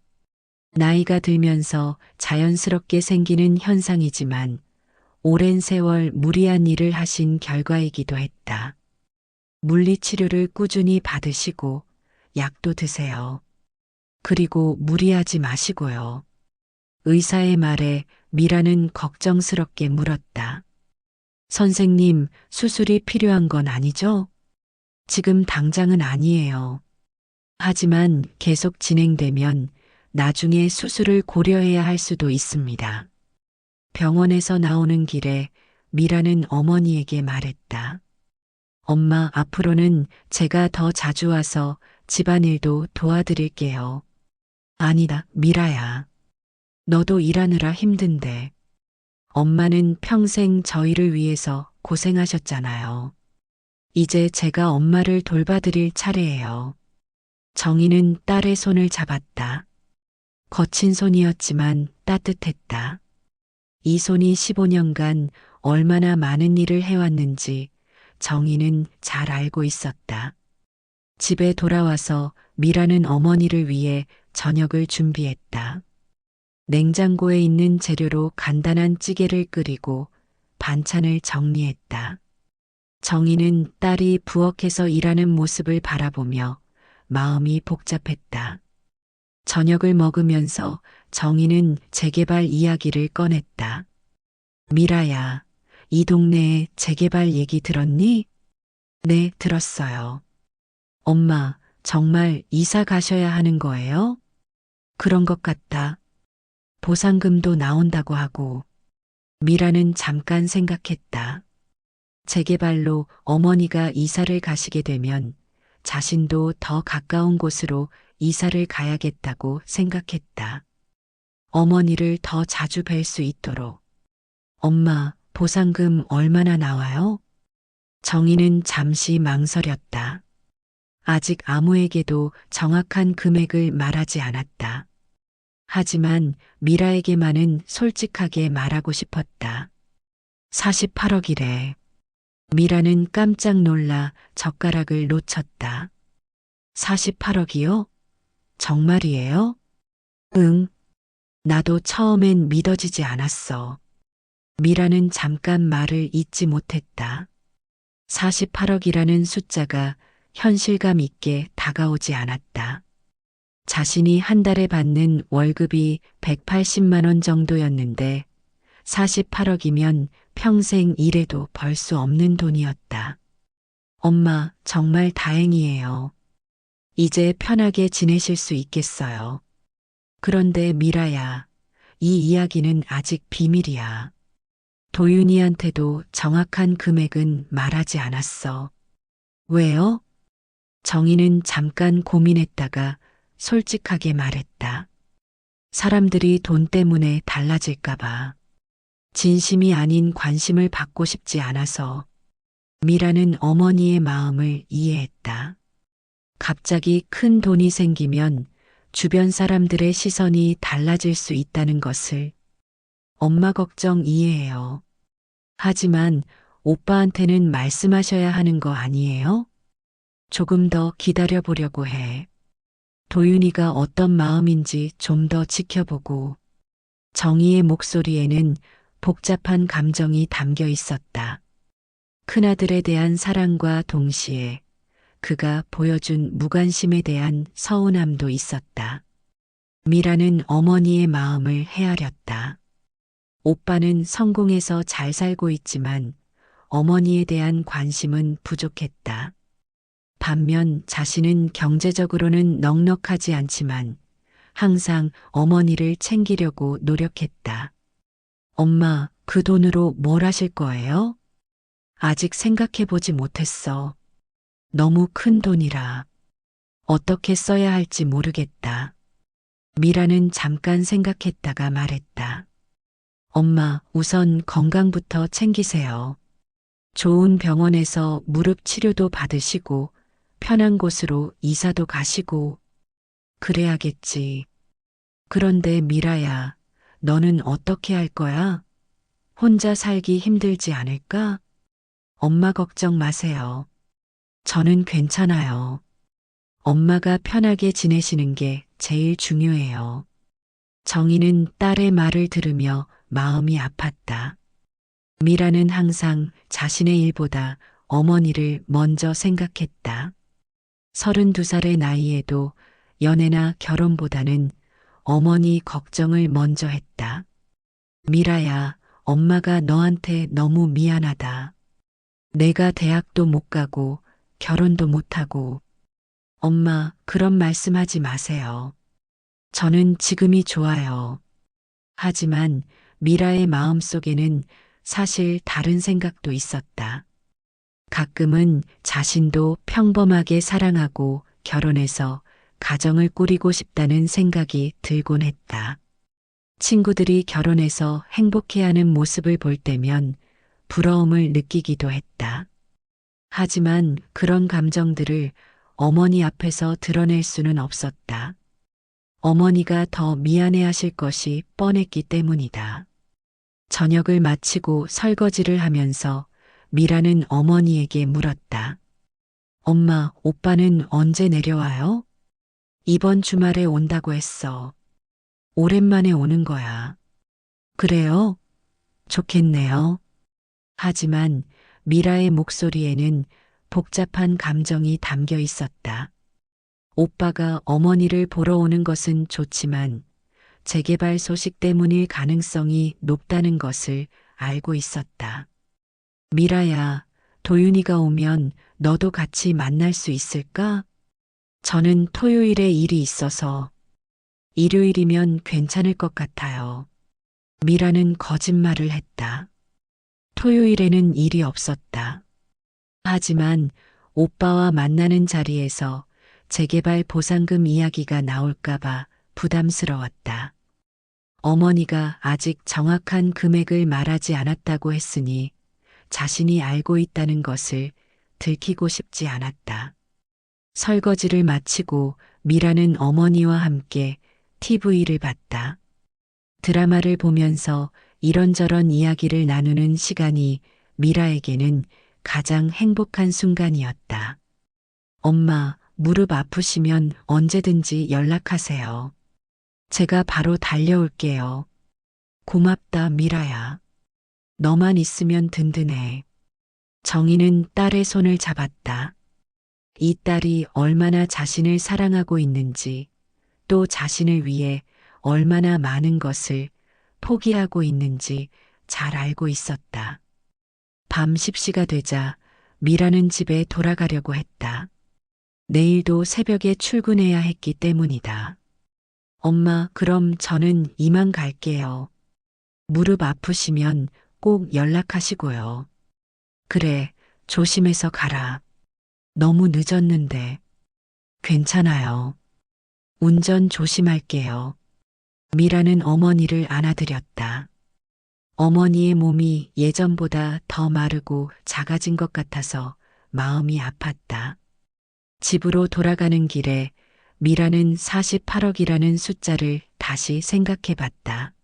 나이가 들면서 자연스럽게 생기는 현상이지만 오랜 세월 무리한 일을 하신 결과이기도 했다. 물리치료를 꾸준히 받으시고 약도 드세요. 그리고 무리하지 마시고요. 의사의 말에 미라는 걱정스럽게 물었다. 선생님, 수술이 필요한 건 아니죠? 지금 당장은 아니에요. 하지만 계속 진행되면 나중에 수술을 고려해야 할 수도 있습니다. 병원에서 나오는 길에 미라는 어머니에게 말했다. 엄마, 앞으로는 제가 더 자주 와서 집안일도 도와드릴게요. 아니다, 미라야. 너도 일하느라 힘든데. 엄마는 평생 저희를 위해서 고생하셨잖아요. 이제 제가 엄마를 돌봐드릴 차례예요. 정희는 딸의 손을 잡았다. 거친 손이었지만 따뜻했다. 이 손이 15년간 얼마나 많은 일을 해왔는지 정희는 잘 알고 있었다. 집에 돌아와서 미라는 어머니를 위해 저녁을 준비했다. 냉장고에 있는 재료로 간단한 찌개를 끓이고 반찬을 정리했다. 정희는 딸이 부엌에서 일하는 모습을 바라보며 마음이 복잡했다. 저녁을 먹으면서 정희는 재개발 이야기를 꺼냈다. 미라야, 이 동네에 재개발 얘기 들었니? 네, 들었어요. 엄마, 정말 이사 가셔야 하는 거예요? 그런 것 같다. 보상금도 나온다고 하고. 미라는 잠깐 생각했다. 재개발로 어머니가 이사를 가시게 되면 자신도 더 가까운 곳으로 이사를 가야겠다고 생각했다. 어머니를 더 자주 뵐 수 있도록. 엄마, 보상금 얼마나 나와요? 정희는 잠시 망설였다. 아직 아무에게도 정확한 금액을 말하지 않았다. 하지만 미라에게만은 솔직하게 말하고 싶었다. 48억이래. 미라는 깜짝 놀라 젓가락을 놓쳤다. 48억이요? 정말이에요? 응. 나도 처음엔 믿어지지 않았어. 미라는 잠깐 말을 잇지 못했다. 48억이라는 숫자가 현실감 있게 다가오지 않았다. 자신이 한 달에 받는 월급이 180만 원 정도였는데 48억이면 평생 일해도 벌 수 없는 돈이었다. 엄마, 정말 다행이에요. 이제 편하게 지내실 수 있겠어요. 그런데 미라야, 이 이야기는 아직 비밀이야. 도윤이한테도 정확한 금액은 말하지 않았어. 왜요? 정희는 잠깐 고민했다가 솔직하게 말했다. 사람들이 돈 때문에 달라질까봐. 진심이 아닌 관심을 받고 싶지 않아서. 미라는 어머니의 마음을 이해했다. 갑자기 큰 돈이 생기면 주변 사람들의 시선이 달라질 수 있다는 것을. 엄마 걱정 이해해요. 하지만 오빠한테는 말씀하셔야 하는 거 아니에요? 조금 더 기다려 보려고 해. 도윤이가 어떤 마음인지 좀 더 지켜보고. 정희의 목소리에는 복잡한 감정이 담겨 있었다. 큰아들에 대한 사랑과 동시에 그가 보여준 무관심에 대한 서운함도 있었다. 미라는 어머니의 마음을 헤아렸다. 오빠는 성공해서 잘 살고 있지만 어머니에 대한 관심은 부족했다. 반면 자신은 경제적으로는 넉넉하지 않지만 항상 어머니를 챙기려고 노력했다. 엄마, 그 돈으로 뭘 하실 거예요? 아직 생각해 보지 못했어. 너무 큰 돈이라. 어떻게 써야 할지 모르겠다. 미라는 잠깐 생각했다가 말했다. 엄마, 우선 건강부터 챙기세요. 좋은 병원에서 무릎 치료도 받으시고 편한 곳으로 이사도 가시고 그래야겠지. 그런데 미라야, 너는 어떻게 할 거야? 혼자 살기 힘들지 않을까? 엄마 걱정 마세요. 저는 괜찮아요. 엄마가 편하게 지내시는 게 제일 중요해요. 정희는 딸의 말을 들으며 마음이 아팠다. 미라는 항상 자신의 일보다 어머니를 먼저 생각했다. 32살의 나이에도 연애나 결혼보다는 어머니 걱정을 먼저 했다. 미라야, 엄마가 너한테 너무 미안하다. 내가 대학도 못 가고 결혼도 못 하고. 엄마, 그런 말씀하지 마세요. 저는 지금이 좋아요. 하지만 미라의 마음속에는 사실 다른 생각도 있었다. 가끔은 자신도 평범하게 사랑하고 결혼해서 가정을 꾸리고 싶다는 생각이 들곤 했다. 친구들이 결혼해서 행복해하는 모습을 볼 때면 부러움을 느끼기도 했다. 하지만 그런 감정들을 어머니 앞에서 드러낼 수는 없었다. 어머니가 더 미안해하실 것이 뻔했기 때문이다. 저녁을 마치고 설거지를 하면서 미라는 어머니에게 물었다. 엄마, 오빠는 언제 내려와요? 이번 주말에 온다고 했어. 오랜만에 오는 거야. 그래요? 좋겠네요. 하지만 미라의 목소리에는 복잡한 감정이 담겨 있었다. 오빠가 어머니를 보러 오는 것은 좋지만 재개발 소식 때문일 가능성이 높다는 것을 알고 있었다. 미라야, 도윤이가 오면 너도 같이 만날 수 있을까? 저는 토요일에 일이 있어서 일요일이면 괜찮을 것 같아요. 미라는 거짓말을 했다. 토요일에는 일이 없었다. 하지만 오빠와 만나는 자리에서 재개발 보상금 이야기가 나올까봐 부담스러웠다. 어머니가 아직 정확한 금액을 말하지 않았다고 했으니 자신이 알고 있다는 것을 들키고 싶지 않았다. 설거지를 마치고 미라는 어머니와 함께 TV를 봤다. 드라마를 보면서 이런저런 이야기를 나누는 시간이 미라에게는 가장 행복한 순간이었다. 엄마, 무릎 아프시면 언제든지 연락하세요. 제가 바로 달려올게요. 고맙다, 미라야. 너만 있으면 든든해. 정희는 딸의 손을 잡았다. 이 딸이 얼마나 자신을 사랑하고 있는지, 또 자신을 위해 얼마나 많은 것을 포기하고 있는지 잘 알고 있었다. 밤 10시가 되자 미라는 집에 돌아가려고 했다. 내일도 새벽에 출근해야 했기 때문이다. 엄마, 그럼 저는 이만 갈게요. 무릎 아프시면 꼭 연락하시고요. 그래, 조심해서 가라. 너무 늦었는데. 괜찮아요. 운전 조심할게요. 미라는 어머니를 안아드렸다. 어머니의 몸이 예전보다 더 마르고 작아진 것 같아서 마음이 아팠다. 집으로 돌아가는 길에 미라는 48억이라는 숫자를 다시 생각해 봤다.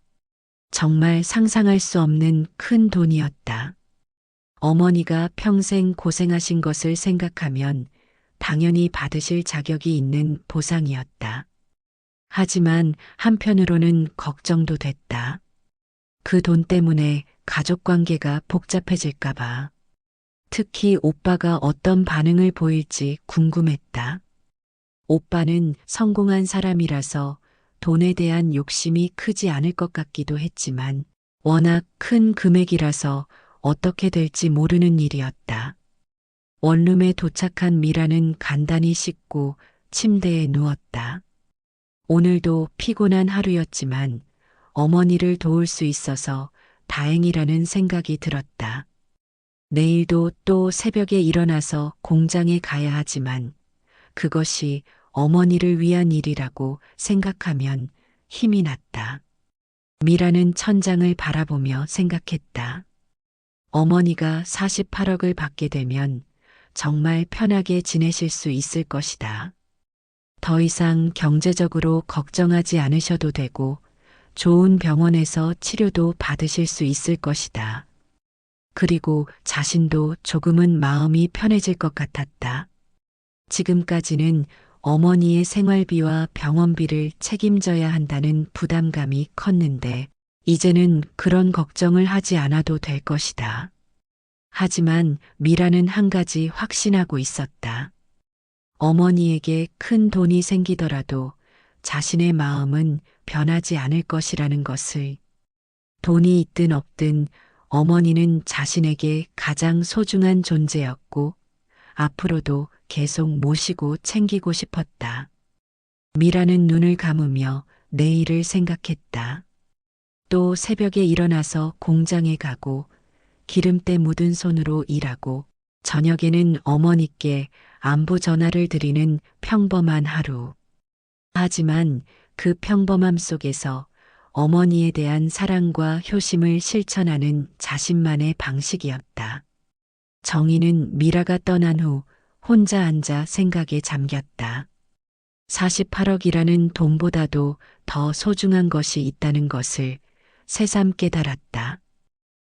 정말 상상할 수 없는 큰 돈이었다. 어머니가 평생 고생하신 것을 생각하면 당연히 받으실 자격이 있는 보상이었다. 하지만 한편으로는 걱정도 됐다. 그 돈 때문에 가족 관계가 복잡해질까봐. 특히 오빠가 어떤 반응을 보일지 궁금했다. 오빠는 성공한 사람이라서 돈에 대한 욕심이 크지 않을 것 같기도 했지만 워낙 큰 금액이라서 어떻게 될지 모르는 일이었다. 원룸에 도착한 미라는 간단히 씻고 침대에 누웠다. 오늘도 피곤한 하루였지만 어머니를 도울 수 있어서 다행이라는 생각이 들었다. 내일도 또 새벽에 일어나서 공장에 가야 하지만 그것이 어머니를 위한 일이라고 생각하면 힘이 났다. 미라는 천장을 바라보며 생각했다. 어머니가 48억을 받게 되면 정말 편하게 지내실 수 있을 것이다. 더 이상 경제적으로 걱정하지 않으셔도 되고 좋은 병원에서 치료도 받으실 수 있을 것이다. 그리고 자신도 조금은 마음이 편해질 것 같았다. 지금까지는 어머니의 생활비와 병원비를 책임져야 한다는 부담감이 컸는데 이제는 그런 걱정을 하지 않아도 될 것이다. 하지만 미라는 한 가지 확신하고 있었다. 어머니에게 큰 돈이 생기더라도 자신의 마음은 변하지 않을 것이라는 것을. 돈이 있든 없든 어머니는 자신에게 가장 소중한 존재였고 앞으로도 계속 모시고 챙기고 싶었다. 미라는 눈을 감으며 내일을 생각했다. 또 새벽에 일어나서 공장에 가고 기름때 묻은 손으로 일하고 저녁에는 어머니께 안부 전화를 드리는 평범한 하루. 하지만 그 평범함 속에서 어머니에 대한 사랑과 효심을 실천하는 자신만의 방식이었다. 정희는 미라가 떠난 후 혼자 앉아 생각에 잠겼다. 48억이라는 돈보다도 더 소중한 것이 있다는 것을 새삼 깨달았다.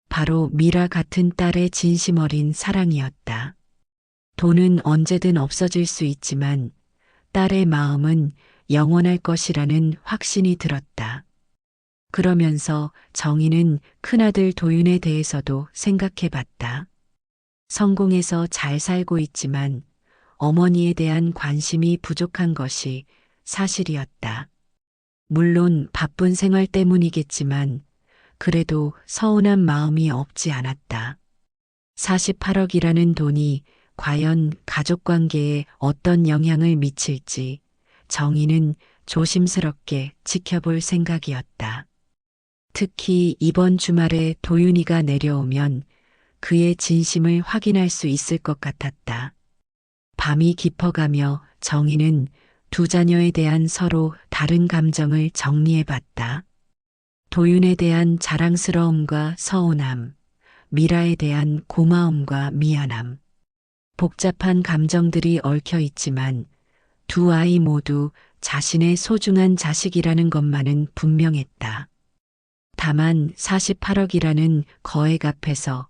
바로 미라 같은 딸의 진심 어린 사랑이었다. 돈은 언제든 없어질 수 있지만 딸의 마음은 영원할 것이라는 확신이 들었다. 그러면서 정희는 큰아들 도윤에 대해서도 생각해 봤다. 성공해서 잘 살고 있지만 어머니에 대한 관심이 부족한 것이 사실이었다. 물론 바쁜 생활 때문이겠지만 그래도 서운한 마음이 없지 않았다. 48억이라는 돈이 과연 가족 관계에 어떤 영향을 미칠지 정희는 조심스럽게 지켜볼 생각이었다. 특히 이번 주말에 도윤이가 내려오면 그의 진심을 확인할 수 있을 것 같았다. 밤이 깊어가며 정희는 두 자녀에 대한 서로 다른 감정을 정리해봤다. 도윤에 대한 자랑스러움과 서운함, 미라에 대한 고마움과 미안함. 복잡한 감정들이 얽혀 있지만 두 아이 모두 자신의 소중한 자식이라는 것만은 분명했다. 다만 48억이라는 거액 앞에서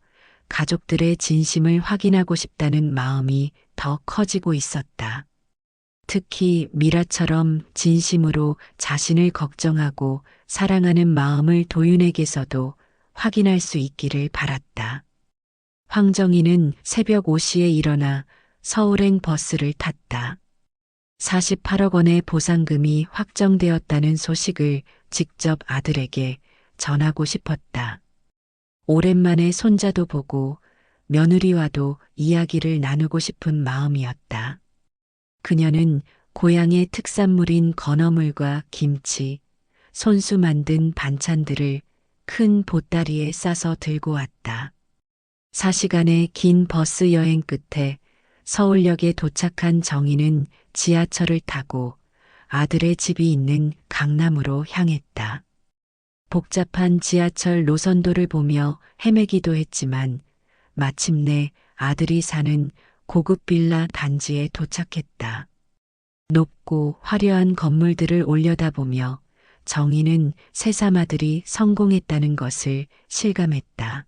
가족들의 진심을 확인하고 싶다는 마음이 더 커지고 있었다. 특히 미라처럼 진심으로 자신을 걱정하고 사랑하는 마음을 도윤에게서도 확인할 수 있기를 바랐다. 황정희는 새벽 5시에 일어나 서울행 버스를 탔다. 48억 원의 보상금이 확정되었다는 소식을 직접 아들에게 전하고 싶었다. 오랜만에 손자도 보고 며느리와도 이야기를 나누고 싶은 마음이었다. 그녀는 고향의 특산물인 건어물과 김치, 손수 만든 반찬들을 큰 보따리에 싸서 들고 왔다. 4시간의 긴 버스 여행 끝에 서울역에 도착한 정희는 지하철을 타고 아들의 집이 있는 강남으로 향했다. 복잡한 지하철 노선도를 보며 헤매기도 했지만 마침내 아들이 사는 고급 빌라 단지에 도착했다. 높고 화려한 건물들을 올려다보며 정희는 새삼 아들이 성공했다는 것을 실감했다.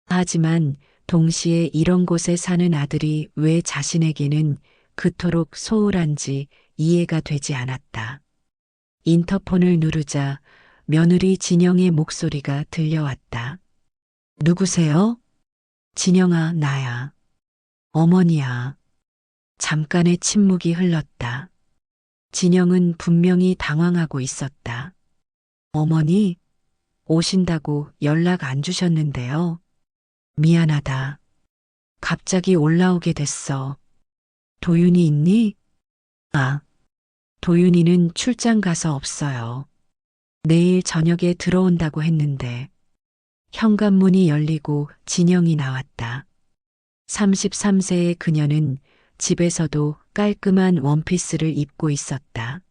하지만 동시에 이런 곳에 사는 아들이 왜 자신에게는 그토록 소홀한지 이해가 되지 않았다. 인터폰을 누르자 며느리 진영의 목소리가 들려왔다. 누구세요? 진영아, 나야. 어머니야. 잠깐의 침묵이 흘렀다. 진영은 분명히 당황하고 있었다. 어머니, 오신다고 연락 안 주셨는데요. 미안하다. 갑자기 올라오게 됐어. 도윤이 있니? 아, 도윤이는 출장 가서 없어요. 내일 저녁에 들어온다고 했는데. 현관문이 열리고 진영이 나왔다. 33세의 그녀는 집에서도 깔끔한 원피스를 입고 있었다.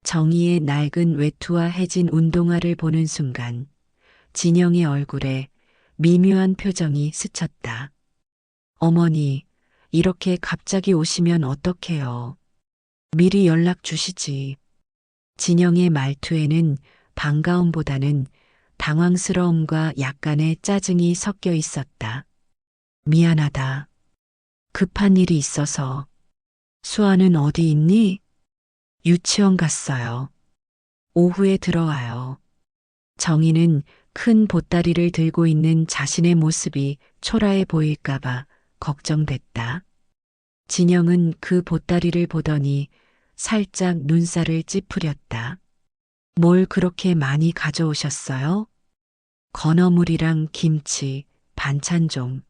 정희의 낡은 외투와 해진 운동화를 보는 순간 진영의 얼굴에 미묘한 표정이 스쳤다. 어머니, 이렇게 갑자기 오시면 어떡해요? 미리 연락 주시지. 진영의 말투에는 반가움보다는 당황스러움과 약간의 짜증이 섞여 있었다. 미안하다. 급한 일이 있어서. 수아는 어디 있니? 유치원 갔어요. 오후에 들어와요. 정희는 큰 보따리를 들고 있는 자신의 모습이 초라해 보일까봐 걱정됐다. 진영은 그 보따리를 보더니 살짝 눈살을 찌푸렸다. 뭘 그렇게 많이 가져오셨어요? 건어물이랑 김치, 반찬 좀.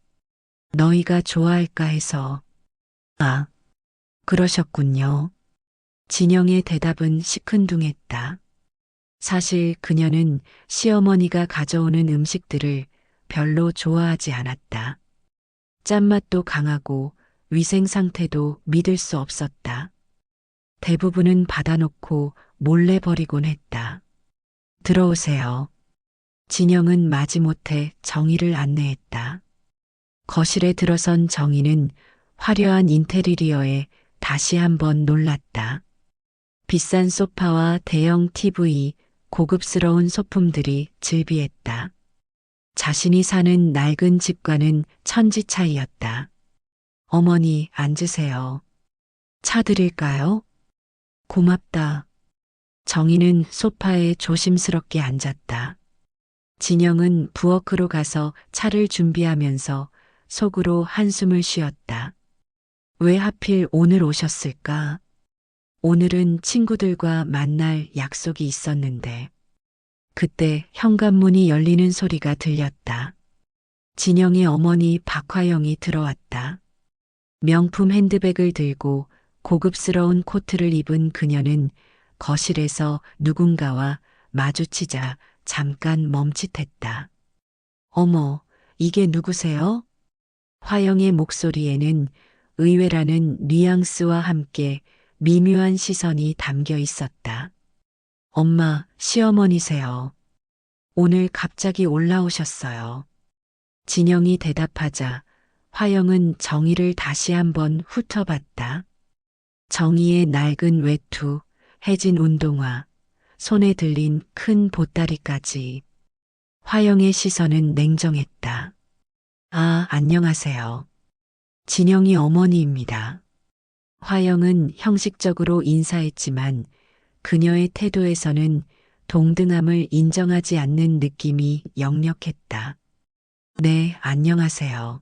너희가 좋아할까 해서. 아, 그러셨군요. 진영의 대답은 시큰둥했다. 사실 그녀는 시어머니가 가져오는 음식들을 별로 좋아하지 않았다. 짠맛도 강하고 위생 상태도 믿을 수 없었다. 대부분은 받아놓고 몰래 버리곤 했다. 들어오세요. 진영은 마지못해 정희를 안내했다. 거실에 들어선 정희는 화려한 인테리어에 다시 한번 놀랐다. 비싼 소파와 대형 TV, 고급스러운 소품들이 즐비했다. 자신이 사는 낡은 집과는 천지 차이였다. 어머니, 앉으세요. 차 드릴까요? 고맙다. 정희는 소파에 조심스럽게 앉았다. 진영은 부엌으로 가서 차를 준비하면서 속으로 한숨을 쉬었다. 왜 하필 오늘 오셨을까? 오늘은 친구들과 만날 약속이 있었는데. 그때 현관문이 열리는 소리가 들렸다. 진영의 어머니 박화영이 들어왔다. 명품 핸드백을 들고 고급스러운 코트를 입은 그녀는 거실에서 누군가와 마주치자 잠깐 멈칫했다. 어머, 이게 누구세요? 화영의 목소리에는 의외라는 뉘앙스와 함께 미묘한 시선이 담겨 있었다. 엄마, 시어머니세요. 오늘 갑자기 올라오셨어요. 진영이 대답하자 화영은 정희를 다시 한번 훑어봤다. 정희의 낡은 외투, 해진 운동화, 손에 들린 큰 보따리까지. 화영의 시선은 냉정했다. 아, 안녕하세요. 진영이 어머니입니다. 화영은 형식적으로 인사했지만 그녀의 태도에서는 동등함을 인정하지 않는 느낌이 역력했다. 네, 안녕하세요.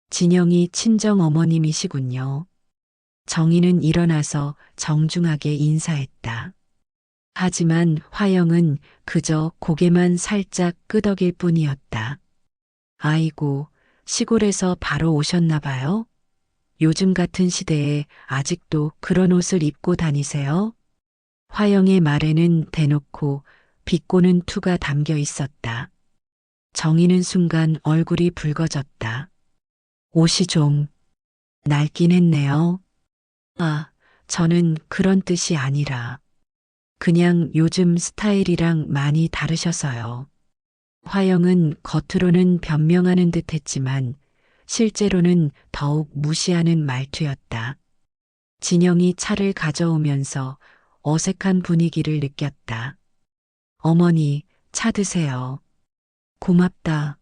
진영이 친정 어머님이시군요. 정희는 일어나서 정중하게 인사했다. 하지만 화영은 그저 고개만 살짝 끄덕일 뿐이었다. 아이고, 시골에서 바로 오셨나 봐요? 요즘 같은 시대에 아직도 그런 옷을 입고 다니세요? 화영의 말에는 대놓고 비꼬는 투가 담겨 있었다. 정희는 순간 얼굴이 붉어졌다. 옷이 좀 낡긴 했네요. 아, 저는 그런 뜻이 아니라 그냥 요즘 스타일이랑 많이 다르셔서요. 화영은 겉으로는 변명하는 듯 했지만 실제로는 더욱 무시하는 말투였다. 진영이 차를 가져오면서 어색한 분위기를 느꼈다. 어머니, 차 드세요. 고맙다.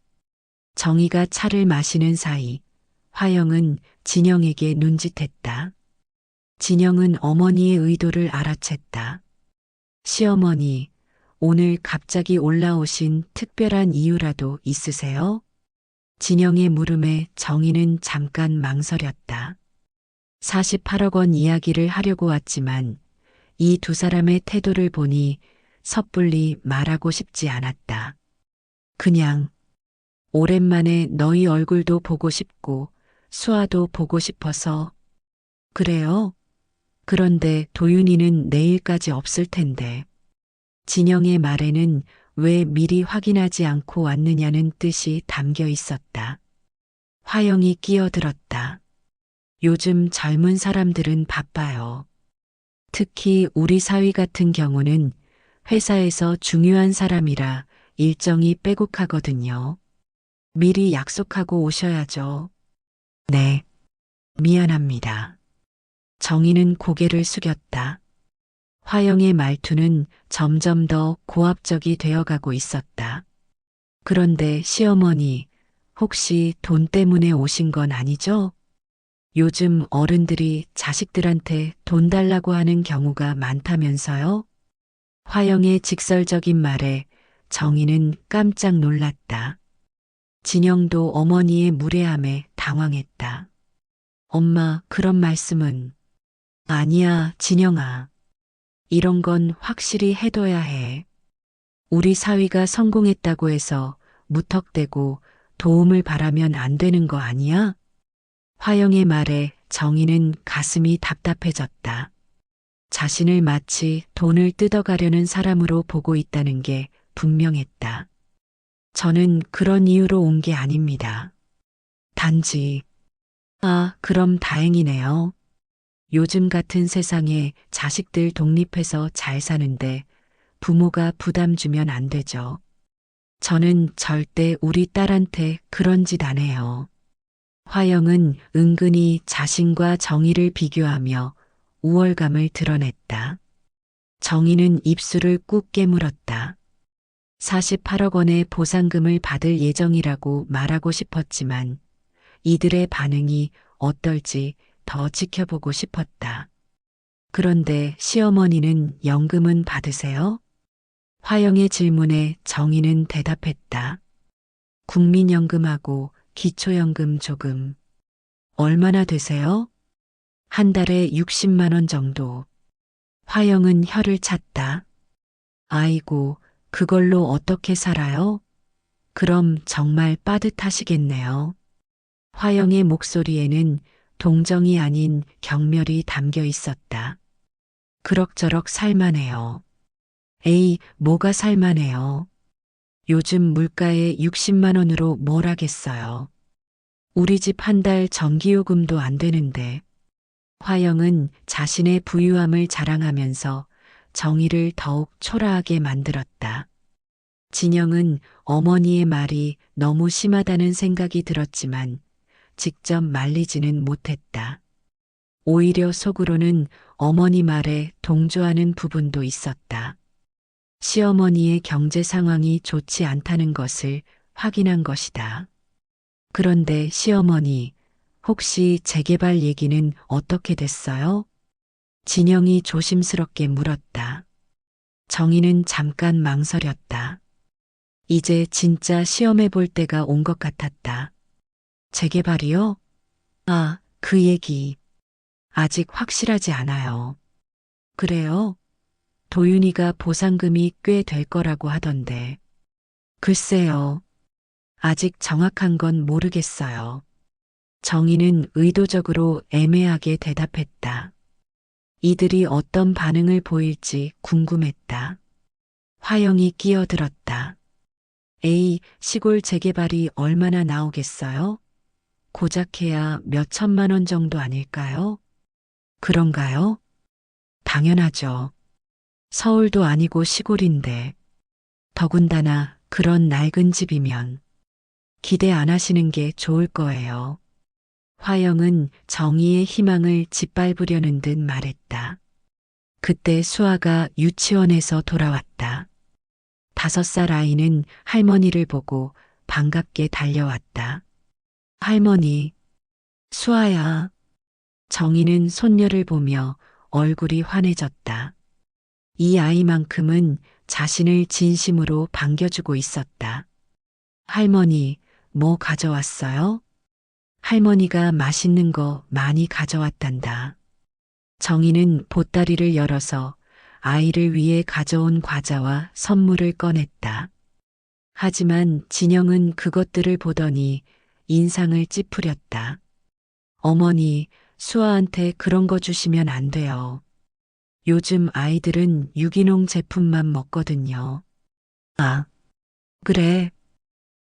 정희가 차를 마시는 사이 화영은 진영에게 눈짓했다. 진영은 어머니의 의도를 알아챘다. 시어머니, 오늘 갑자기 올라오신 특별한 이유라도 있으세요? 진영의 물음에 정희는 잠깐 망설였다. 48억 원 이야기를 하려고 왔지만 이 두 사람의 태도를 보니 섣불리 말하고 싶지 않았다. 그냥 오랜만에 너희 얼굴도 보고 싶고 수아도 보고 싶어서. 그래요? 그런데 도윤이는 내일까지 없을 텐데. 진영의 말에는 왜 미리 확인하지 않고 왔느냐는 뜻이 담겨 있었다. 화영이 끼어들었다. 요즘 젊은 사람들은 바빠요. 특히 우리 사위 같은 경우는 회사에서 중요한 사람이라 일정이 빼곡하거든요. 미리 약속하고 오셔야죠. 네, 미안합니다. 정희는 고개를 숙였다. 화영의 말투는 점점 더 고압적이 되어가고 있었다. 그런데 시어머니, 혹시 돈 때문에 오신 건 아니죠? 요즘 어른들이 자식들한테 돈 달라고 하는 경우가 많다면서요? 화영의 직설적인 말에 정희는 깜짝 놀랐다. 진영도 어머니의 무례함에 당황했다. 엄마, 그런 말씀은. 아니야, 진영아. 이런 건 확실히 해둬야 해. 우리 사위가 성공했다고 해서 무턱대고 도움을 바라면 안 되는 거 아니야? 화영의 말에 정희는 가슴이 답답해졌다. 자신을 마치 돈을 뜯어가려는 사람으로 보고 있다는 게 분명했다. 저는 그런 이유로 온 게 아닙니다. 단지, 아, 그럼 다행이네요. 요즘 같은 세상에 자식들 독립해서 잘 사는데 부모가 부담 주면 안 되죠. 저는 절대 우리 딸한테 그런 짓 안 해요. 화영은 은근히 자신과 정희를 비교하며 우월감을 드러냈다. 정희는 입술을 꾹 깨물었다. 48억 원의 보상금을 받을 예정이라고 말하고 싶었지만 이들의 반응이 어떨지 더 지켜보고 싶었다. 그런데 시어머니는 연금은 받으세요? 화영의 질문에 정희는 대답했다. 국민연금하고 기초연금 조금. 얼마나 되세요? 한 달에 60만 원 정도. 화영은 혀를 찼다. 아이고, 그걸로 어떻게 살아요? 그럼 정말 빠듯하시겠네요. 화영의 목소리에는 동정이 아닌 경멸이 담겨 있었다. 그럭저럭 살만해요. 에이, 뭐가 살만해요. 요즘 물가에 60만 원으로 뭘 하겠어요. 우리 집 한 달 전기요금도 안 되는데. 화영은 자신의 부유함을 자랑하면서 정의를 더욱 초라하게 만들었다. 진영은 어머니의 말이 너무 심하다는 생각이 들었지만 직접 말리지는 못했다. 오히려 속으로는 어머니 말에 동조하는 부분도 있었다. 시어머니의 경제 상황이 좋지 않다는 것을 확인한 것이다. 그런데 시어머니, 혹시 재개발 얘기는 어떻게 됐어요? 진영이 조심스럽게 물었다. 정희는 잠깐 망설였다. 이제 진짜 시험해 볼 때가 온 것 같았다. 재개발이요? 아, 그 얘기. 아직 확실하지 않아요. 그래요? 도윤이가 보상금이 꽤 될 거라고 하던데. 글쎄요. 아직 정확한 건 모르겠어요. 정희는 의도적으로 애매하게 대답했다. 이들이 어떤 반응을 보일지 궁금했다. 화영이 끼어들었다. 에이, 시골 재개발이 얼마나 나오겠어요? 고작해야 몇 천만 원 정도 아닐까요? 그런가요? 당연하죠. 서울도 아니고 시골인데. 더군다나 그런 낡은 집이면 기대 안 하시는 게 좋을 거예요. 화영은 정의의 희망을 짓밟으려는 듯 말했다. 그때 수아가 유치원에서 돌아왔다. 5살 아이는 할머니를 보고 반갑게 달려왔다. 할머니, 수아야. 정희는 손녀를 보며 얼굴이 환해졌다. 이 아이만큼은 자신을 진심으로 반겨주고 있었다. 할머니, 뭐 가져왔어요? 할머니가 맛있는 거 많이 가져왔단다. 정희는 보따리를 열어서 아이를 위해 가져온 과자와 선물을 꺼냈다. 하지만 진영은 그것들을 보더니 인상을 찌푸렸다. 어머니, 수아한테 그런 거 주시면 안 돼요. 요즘 아이들은 유기농 제품만 먹거든요. 아, 그래.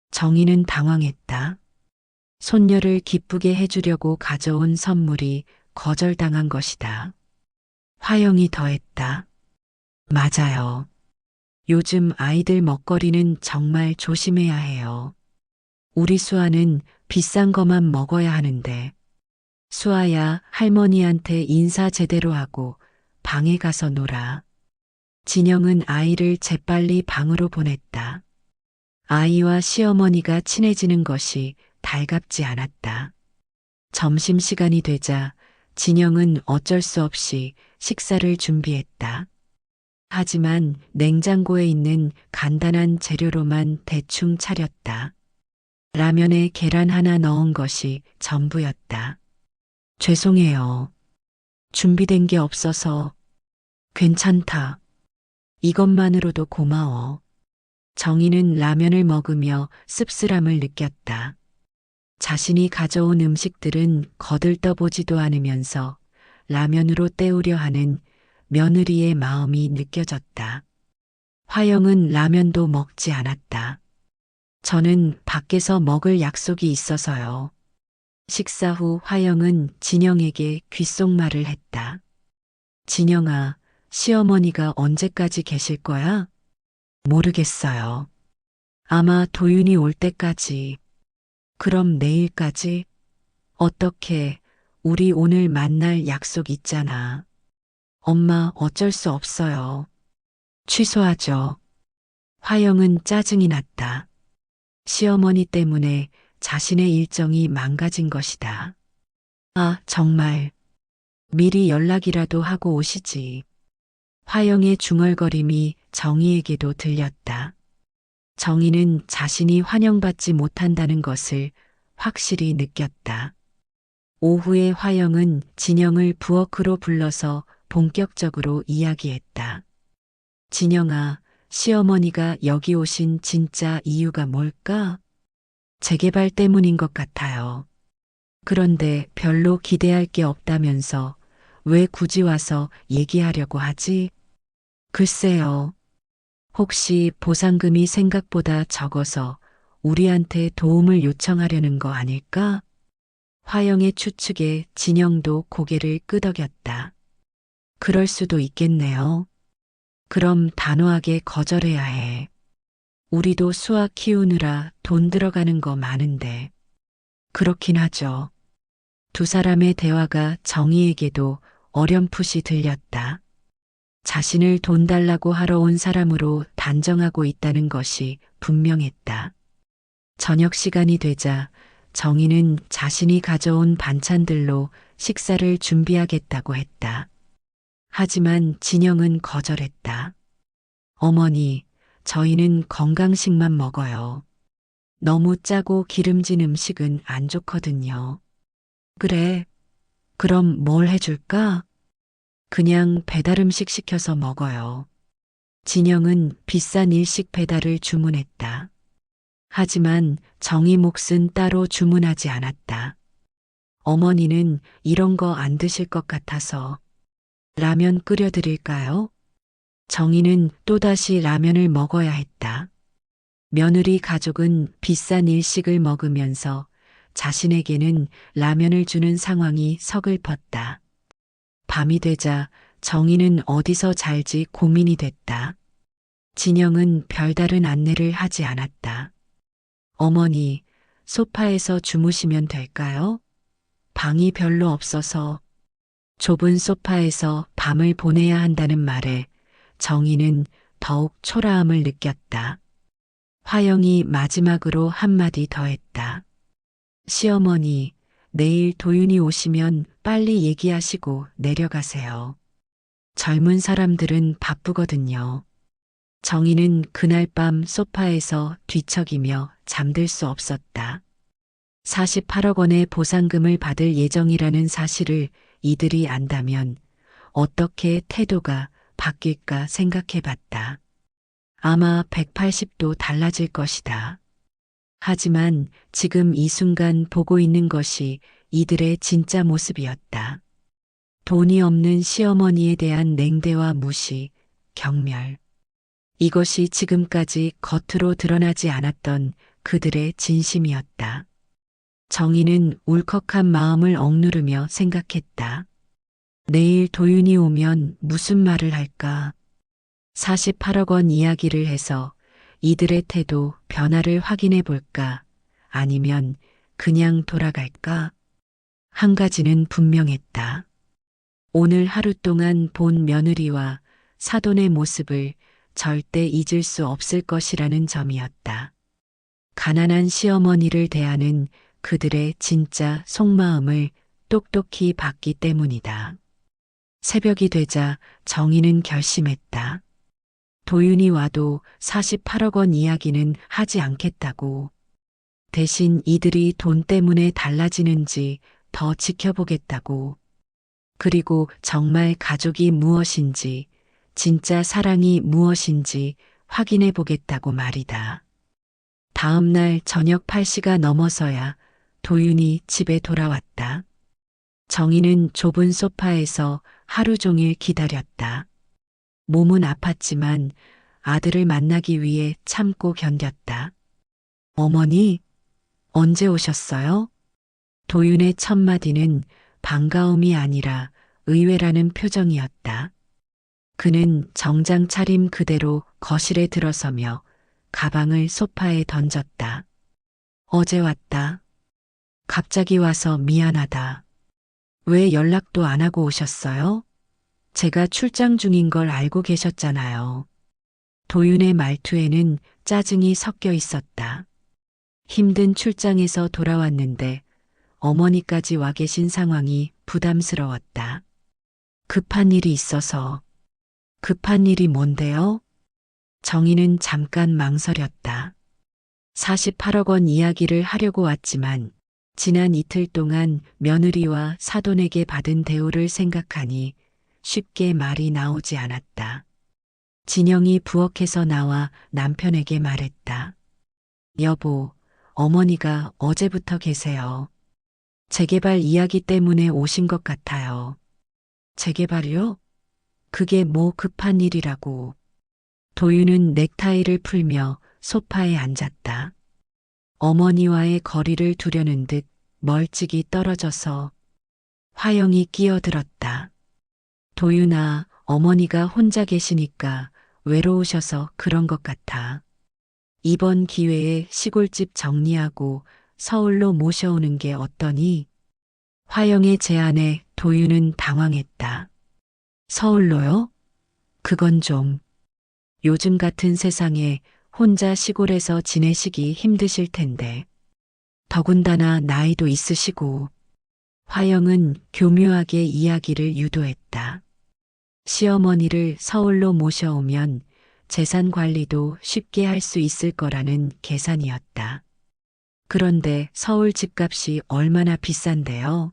정희는 당황했다. 손녀를 기쁘게 해주려고 가져온 선물이 거절당한 것이다. 화영이 더했다. 맞아요. 요즘 아이들 먹거리는 정말 조심해야 해요. 우리 수아는 비싼 거만 먹어야 하는데. 수아야, 할머니한테 인사 제대로 하고 방에 가서 놀아. 진영은 아이를 재빨리 방으로 보냈다. 아이와 시어머니가 친해지는 것이 달갑지 않았다. 점심시간이 되자 진영은 어쩔 수 없이 식사를 준비했다. 하지만 냉장고에 있는 간단한 재료로만 대충 차렸다. 라면에 계란 하나 넣은 것이 전부였다. 죄송해요. 준비된 게 없어서. 괜찮다. 이것만으로도 고마워. 정희는 라면을 먹으며 씁쓸함을 느꼈다. 자신이 가져온 음식들은 거들떠보지도 않으면서 라면으로 때우려 하는 며느리의 마음이 느껴졌다. 화영은 라면도 먹지 않았다. 저는 밖에서 먹을 약속이 있어서요. 식사 후 화영은 진영에게 귓속말을 했다. 진영아, 시어머니가 언제까지 계실 거야? 모르겠어요. 아마 도윤이 올 때까지. 그럼 내일까지? 어떻게, 우리 오늘 만날 약속 있잖아. 엄마 어쩔 수 없어요. 취소하죠. 화영은 짜증이 났다. 시어머니 때문에 자신의 일정이 망가진 것이다. 아, 정말. 미리 연락이라도 하고 오시지. 화영의 중얼거림이 정희에게도 들렸다. 정희는 자신이 환영받지 못한다는 것을 확실히 느꼈다. 오후에 화영은 진영을 부엌으로 불러서 본격적으로 이야기했다. 진영아, 시어머니가 여기 오신 진짜 이유가 뭘까? 재개발 때문인 것 같아요. 그런데 별로 기대할 게 없다면서 왜 굳이 와서 얘기하려고 하지? 글쎄요. 혹시 보상금이 생각보다 적어서 우리한테 도움을 요청하려는 거 아닐까? 화영의 추측에 진영도 고개를 끄덕였다. 그럴 수도 있겠네요. 그럼 단호하게 거절해야 해. 우리도 수학 키우느라 돈 들어가는 거 많은데. 그렇긴 하죠. 두 사람의 대화가 정희에게도 어렴풋이 들렸다. 자신을 돈 달라고 하러 온 사람으로 단정하고 있다는 것이 분명했다. 저녁 시간이 되자 정희는 자신이 가져온 반찬들로 식사를 준비하겠다고 했다. 하지만 진영은 거절했다. 어머니, 저희는 건강식만 먹어요. 너무 짜고 기름진 음식은 안 좋거든요. 그래, 그럼 뭘 해줄까? 그냥 배달 음식 시켜서 먹어요. 진영은 비싼 일식 배달을 주문했다. 하지만 정희 몫은 따로 주문하지 않았다. 어머니는 이런 거 안 드실 것 같아서 라면 끓여드릴까요? 정희는 또다시 라면을 먹어야 했다. 며느리 가족은 비싼 일식을 먹으면서 자신에게는 라면을 주는 상황이 서글펐다. 밤이 되자 정희는 어디서 잘지 고민이 됐다. 진영은 별다른 안내를 하지 않았다. 어머니, 소파에서 주무시면 될까요? 방이 별로 없어서 좁은 소파에서 밤을 보내야 한다는 말에 정희는 더욱 초라함을 느꼈다. 화영이 마지막으로 한마디 더 했다. 시어머니, 내일 도윤이 오시면 빨리 얘기하시고 내려가세요. 젊은 사람들은 바쁘거든요. 정희는 그날 밤 소파에서 뒤척이며 잠들 수 없었다. 48억 원의 보상금을 받을 예정이라는 사실을 이들이 안다면 어떻게 태도가 바뀔까 생각해 봤다. 아마 180도 달라질 것이다. 하지만 지금 이 순간 보고 있는 것이 이들의 진짜 모습이었다. 돈이 없는 시어머니에 대한 냉대와 무시, 경멸. 이것이 지금까지 겉으로 드러나지 않았던 그들의 진심이었다. 정희는 울컥한 마음을 억누르며 생각했다. 내일 도윤이 오면 무슨 말을 할까? 48억 원 이야기를 해서 이들의 태도 변화를 확인해 볼까? 아니면 그냥 돌아갈까? 한 가지는 분명했다. 오늘 하루 동안 본 며느리와 사돈의 모습을 절대 잊을 수 없을 것이라는 점이었다. 가난한 시어머니를 대하는 그들의 진짜 속마음을 똑똑히 봤기 때문이다. 새벽이 되자 정희는 결심했다. 도윤이 와도 48억 원 이야기는 하지 않겠다고. 대신 이들이 돈 때문에 달라지는지 더 지켜보겠다고. 그리고 정말 가족이 무엇인지, 진짜 사랑이 무엇인지 확인해 보겠다고 말이다. 다음 날 저녁 8시가 넘어서야 도윤이 집에 돌아왔다. 정희는 좁은 소파에서 하루 종일 기다렸다. 몸은 아팠지만 아들을 만나기 위해 참고 견뎠다. 어머니, 언제 오셨어요? 도윤의 첫마디는 반가움이 아니라 의외라는 표정이었다. 그는 정장 차림 그대로 거실에 들어서며 가방을 소파에 던졌다. 어제 왔다. 갑자기 와서 미안하다. 왜 연락도 안 하고 오셨어요? 제가 출장 중인 걸 알고 계셨잖아요. 도윤의 말투에는 짜증이 섞여 있었다. 힘든 출장에서 돌아왔는데 어머니까지 와 계신 상황이 부담스러웠다. 급한 일이 있어서. 급한 일이 뭔데요? 정희는 잠깐 망설였다. 48억 원 이야기를 하려고 왔지만 지난 이틀 동안 며느리와 사돈에게 받은 대우를 생각하니 쉽게 말이 나오지 않았다. 진영이 부엌에서 나와 남편에게 말했다. 여보, 어머니가 어제부터 계세요. 재개발 이야기 때문에 오신 것 같아요. 재개발이요? 그게 뭐 급한 일이라고. 도윤은 넥타이를 풀며 소파에 앉았다. 어머니와의 거리를 두려는 듯 멀찍이 떨어져서 화영이 끼어들었다. 도윤아, 어머니가 혼자 계시니까 외로우셔서 그런 것 같아. 이번 기회에 시골집 정리하고 서울로 모셔오는 게 어떠니? 화영의 제안에 도윤은 당황했다. 서울로요? 그건 좀. 요즘 같은 세상에 혼자 시골에서 지내시기 힘드실 텐데. 더군다나 나이도 있으시고. 화영은 교묘하게 이야기를 유도했다. 시어머니를 서울로 모셔오면 재산 관리도 쉽게 할 수 있을 거라는 계산이었다. 그런데 서울 집값이 얼마나 비싼데요?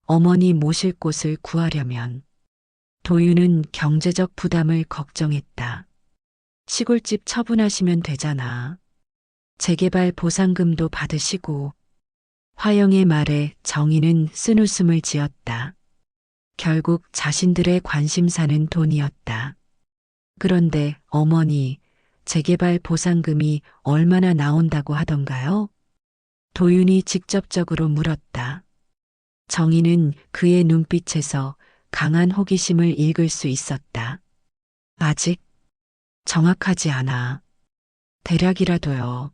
어머니 모실 곳을 구하려면 도윤은 경제적 부담을 걱정했다. 시골집 처분하시면 되잖아. 재개발 보상금도 받으시고. 화영의 말에 정희는 쓴웃음을 지었다. 결국 자신들의 관심사는 돈이었다. 그런데 어머니, 재개발 보상금이 얼마나 나온다고 하던가요? 도윤이 직접적으로 물었다. 정희는 그의 눈빛에서 강한 호기심을 읽을 수 있었다. 아직 정확하지 않아. 대략이라도요.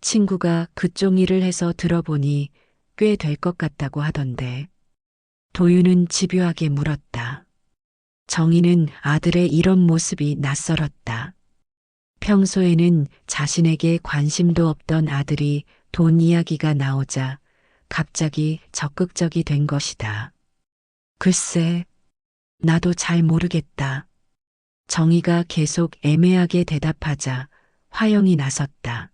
친구가 그쪽 일을 해서 들어보니 꽤 될 것 같다고 하던데. 도윤은 집요하게 물었다. 정희는 아들의 이런 모습이 낯설었다. 평소에는 자신에게 관심도 없던 아들이 돈 이야기가 나오자 갑자기 적극적이 된 것이다. 글쎄, 나도 잘 모르겠다. 정희가 계속 애매하게 대답하자 화영이 나섰다.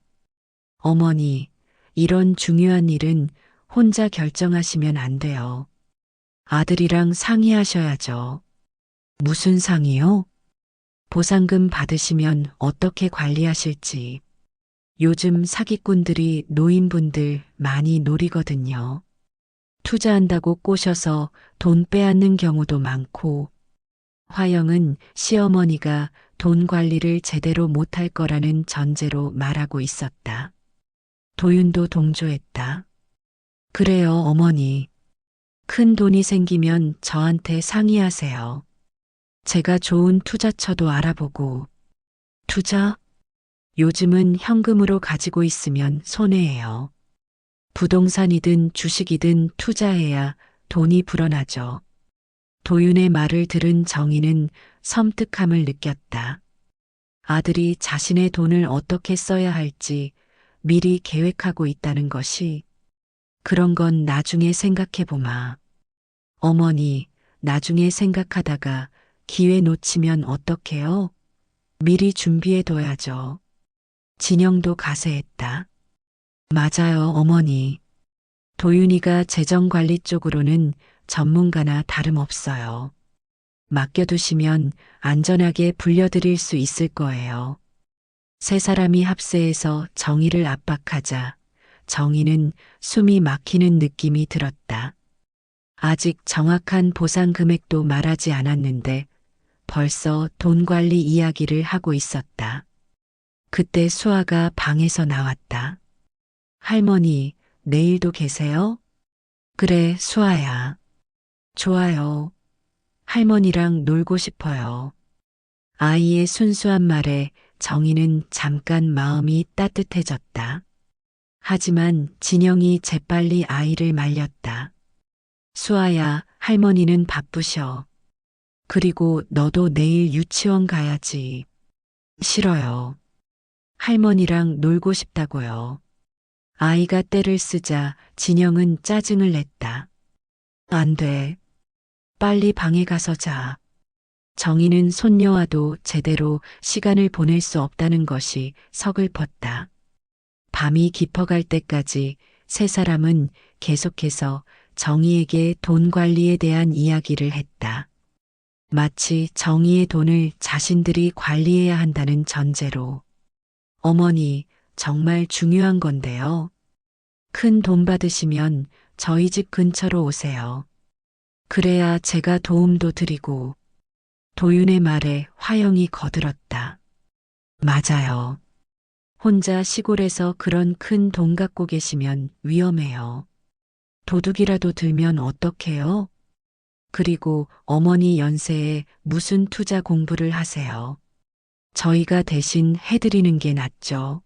어머니, 이런 중요한 일은 혼자 결정하시면 안 돼요. 아들이랑 상의하셔야죠. 무슨 상의요? 보상금 받으시면 어떻게 관리하실지. 요즘 사기꾼들이 노인분들 많이 노리거든요. 투자한다고 꼬셔서 돈 빼앗는 경우도 많고. 화영은 시어머니가 돈 관리를 제대로 못할 거라는 전제로 말하고 있었다. 도윤도 동조했다. 그래요, 어머니. 큰 돈이 생기면 저한테 상의하세요. 제가 좋은 투자처도 알아보고. 투자? 요즘은 현금으로 가지고 있으면 손해예요. 부동산이든 주식이든 투자해야 돈이 불어나죠. 도윤의 말을 들은 정희는 섬뜩함을 느꼈다. 아들이 자신의 돈을 어떻게 써야 할지 미리 계획하고 있다는 것이. 그런 건 나중에 생각해보마. 어머니, 나중에 생각하다가 기회 놓치면 어떡해요? 미리 준비해둬야죠. 진영도 가세했다. 맞아요, 어머니. 도윤이가 재정관리 쪽으로는 전문가나 다름없어요. 맡겨두시면 안전하게 불려드릴 수 있을 거예요. 세 사람이 합세해서 정희를 압박하자 정희는 숨이 막히는 느낌이 들었다. 아직 정확한 보상 금액도 말하지 않았는데 벌써 돈 관리 이야기를 하고 있었다. 그때 수아가 방에서 나왔다. 할머니, 내일도 계세요? 그래, 수아야. 좋아요. 할머니랑 놀고 싶어요. 아이의 순수한 말에 정희는 잠깐 마음이 따뜻해졌다. 하지만 진영이 재빨리 아이를 말렸다. 수아야, 할머니는 바쁘셔. 그리고 너도 내일 유치원 가야지. 싫어요. 할머니랑 놀고 싶다고요. 아이가 떼를 쓰자 진영은 짜증을 냈다. 안 돼. 빨리 방에 가서 자. 정희는 손녀와도 제대로 시간을 보낼 수 없다는 것이 서글펐다. 밤이 깊어갈 때까지 세 사람은 계속해서 정희에게 돈 관리에 대한 이야기를 했다. 마치 정희의 돈을 자신들이 관리해야 한다는 전제로. 어머니, 정말 중요한 건데요. 큰 돈 받으시면 저희 집 근처로 오세요. 그래야 제가 도움도 드리고. 도윤의 말에 화영이 거들었다. 맞아요. 혼자 시골에서 그런 큰 돈 갖고 계시면 위험해요. 도둑이라도 들면 어떡해요? 그리고 어머니 연세에 무슨 투자 공부를 하세요? 저희가 대신 해드리는 게 낫죠.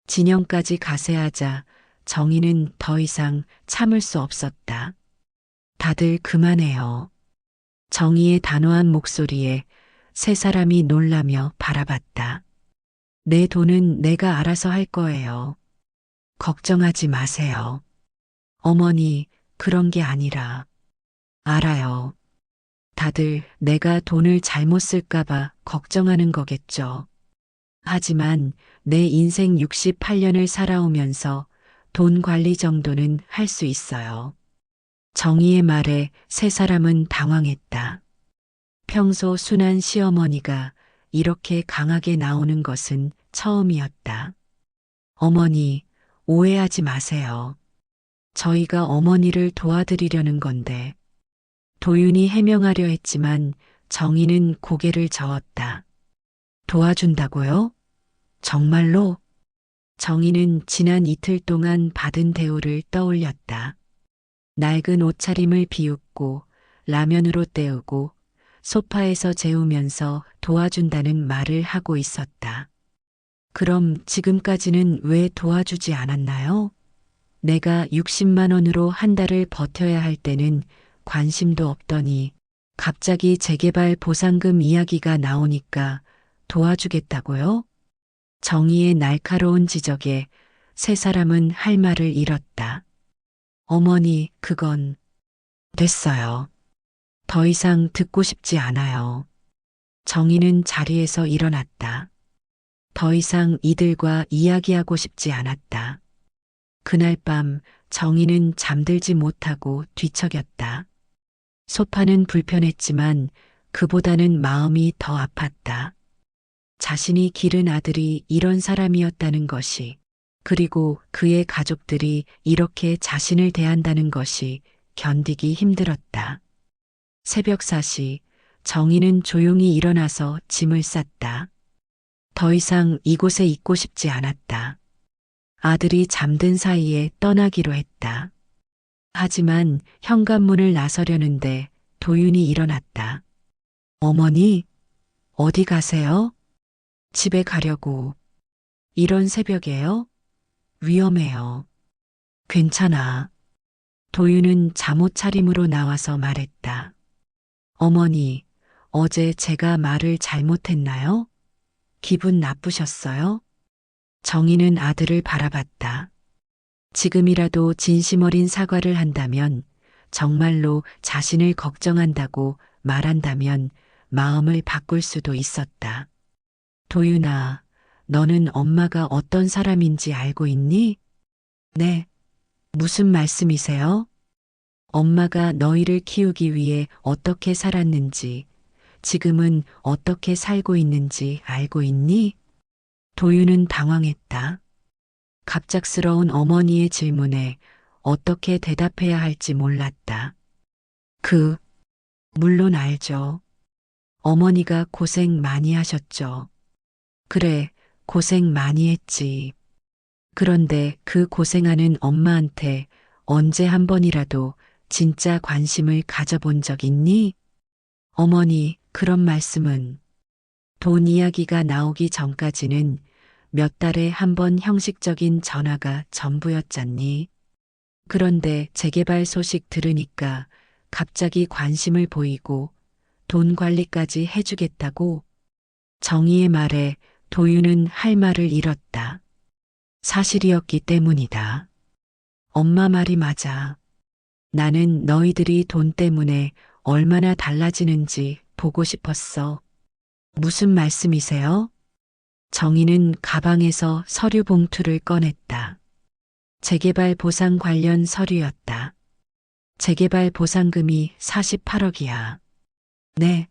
진영까지 가세하자 정희는 더 이상 참을 수 없었다. 다들 그만해요. 정희의 단호한 목소리에 세 사람이 놀라며 바라봤다. 내 돈은 내가 알아서 할 거예요. 걱정하지 마세요. 어머니, 그런 게 아니라. 알아요. 다들 내가 돈을 잘못 쓸까봐 걱정하는 거겠죠. 하지만 내 인생 68년을 살아오면서 돈 관리 정도는 할 수 있어요. 정희의 말에 세 사람은 당황했다. 평소 순한 시어머니가 이렇게 강하게 나오는 것은 처음이었다. 어머니, 오해하지 마세요. 저희가 어머니를 도와드리려는 건데. 도윤이 해명하려 했지만 정희는 고개를 저었다. 도와준다고요? 정말로? 정희는 지난 이틀 동안 받은 대우를 떠올렸다. 낡은 옷차림을 비웃고 라면으로 때우고 소파에서 재우면서 도와준다는 말을 하고 있었다. 그럼 지금까지는 왜 도와주지 않았나요? 내가 60만 원으로 한 달을 버텨야 할 때는 관심도 없더니 갑자기 재개발 보상금 이야기가 나오니까 도와주겠다고요? 정의의 날카로운 지적에 세 사람은 할 말을 잃었다. 어머니, 그건 됐어요. 더 이상 듣고 싶지 않아요. 정의는 자리에서 일어났다. 더 이상 이들과 이야기하고 싶지 않았다. 그날 밤 정희는 잠들지 못하고 뒤척였다. 소파는 불편했지만 그보다는 마음이 더 아팠다. 자신이 기른 아들이 이런 사람이었다는 것이, 그리고 그의 가족들이 이렇게 자신을 대한다는 것이 견디기 힘들었다. 새벽 4시 정희는 조용히 일어나서 짐을 쌌다. 더 이상 이곳에 있고 싶지 않았다. 아들이 잠든 사이에 떠나기로 했다. 하지만 현관문을 나서려는데 도윤이 일어났다. 어머니, 어디 가세요? 집에 가려고. 이런 새벽에요? 위험해요. 괜찮아. 도윤은 잠옷 차림으로 나와서 말했다. 어머니, 어제 제가 말을 잘못했나요? 기분 나쁘셨어요? 정희는 아들을 바라봤다. 지금이라도 진심 어린 사과를 한다면, 정말로 자신을 걱정한다고 말한다면 마음을 바꿀 수도 있었다. 도윤아, 너는 엄마가 어떤 사람인지 알고 있니? 네. 무슨 말씀이세요? 엄마가 너희를 키우기 위해 어떻게 살았는지, 지금은 어떻게 살고 있는지 알고 있니? 도윤은 당황했다. 갑작스러운 어머니의 질문에 어떻게 대답해야 할지 몰랐다. 물론 알죠. 어머니가 고생 많이 하셨죠. 그래, 고생 많이 했지. 그런데 그 고생하는 엄마한테 언제 한 번이라도 진짜 관심을 가져본 적 있니? 어머니, 그런 말씀은 돈 이야기가 나오기 전까지는 몇 달에 한 번 형식적인 전화가 전부였잖니. 그런데 재개발 소식 들으니까 갑자기 관심을 보이고 돈 관리까지 해주겠다고. 정희의 말에 도윤은 할 말을 잃었다. 사실이었기 때문이다. 엄마 말이 맞아. 나는 너희들이 돈 때문에 얼마나 달라지는지 보고 싶었어. 무슨 말씀이세요? 정희는 가방에서 서류 봉투를 꺼냈다. 재개발 보상 관련 서류였다. 재개발 보상금이 48억이야. 네,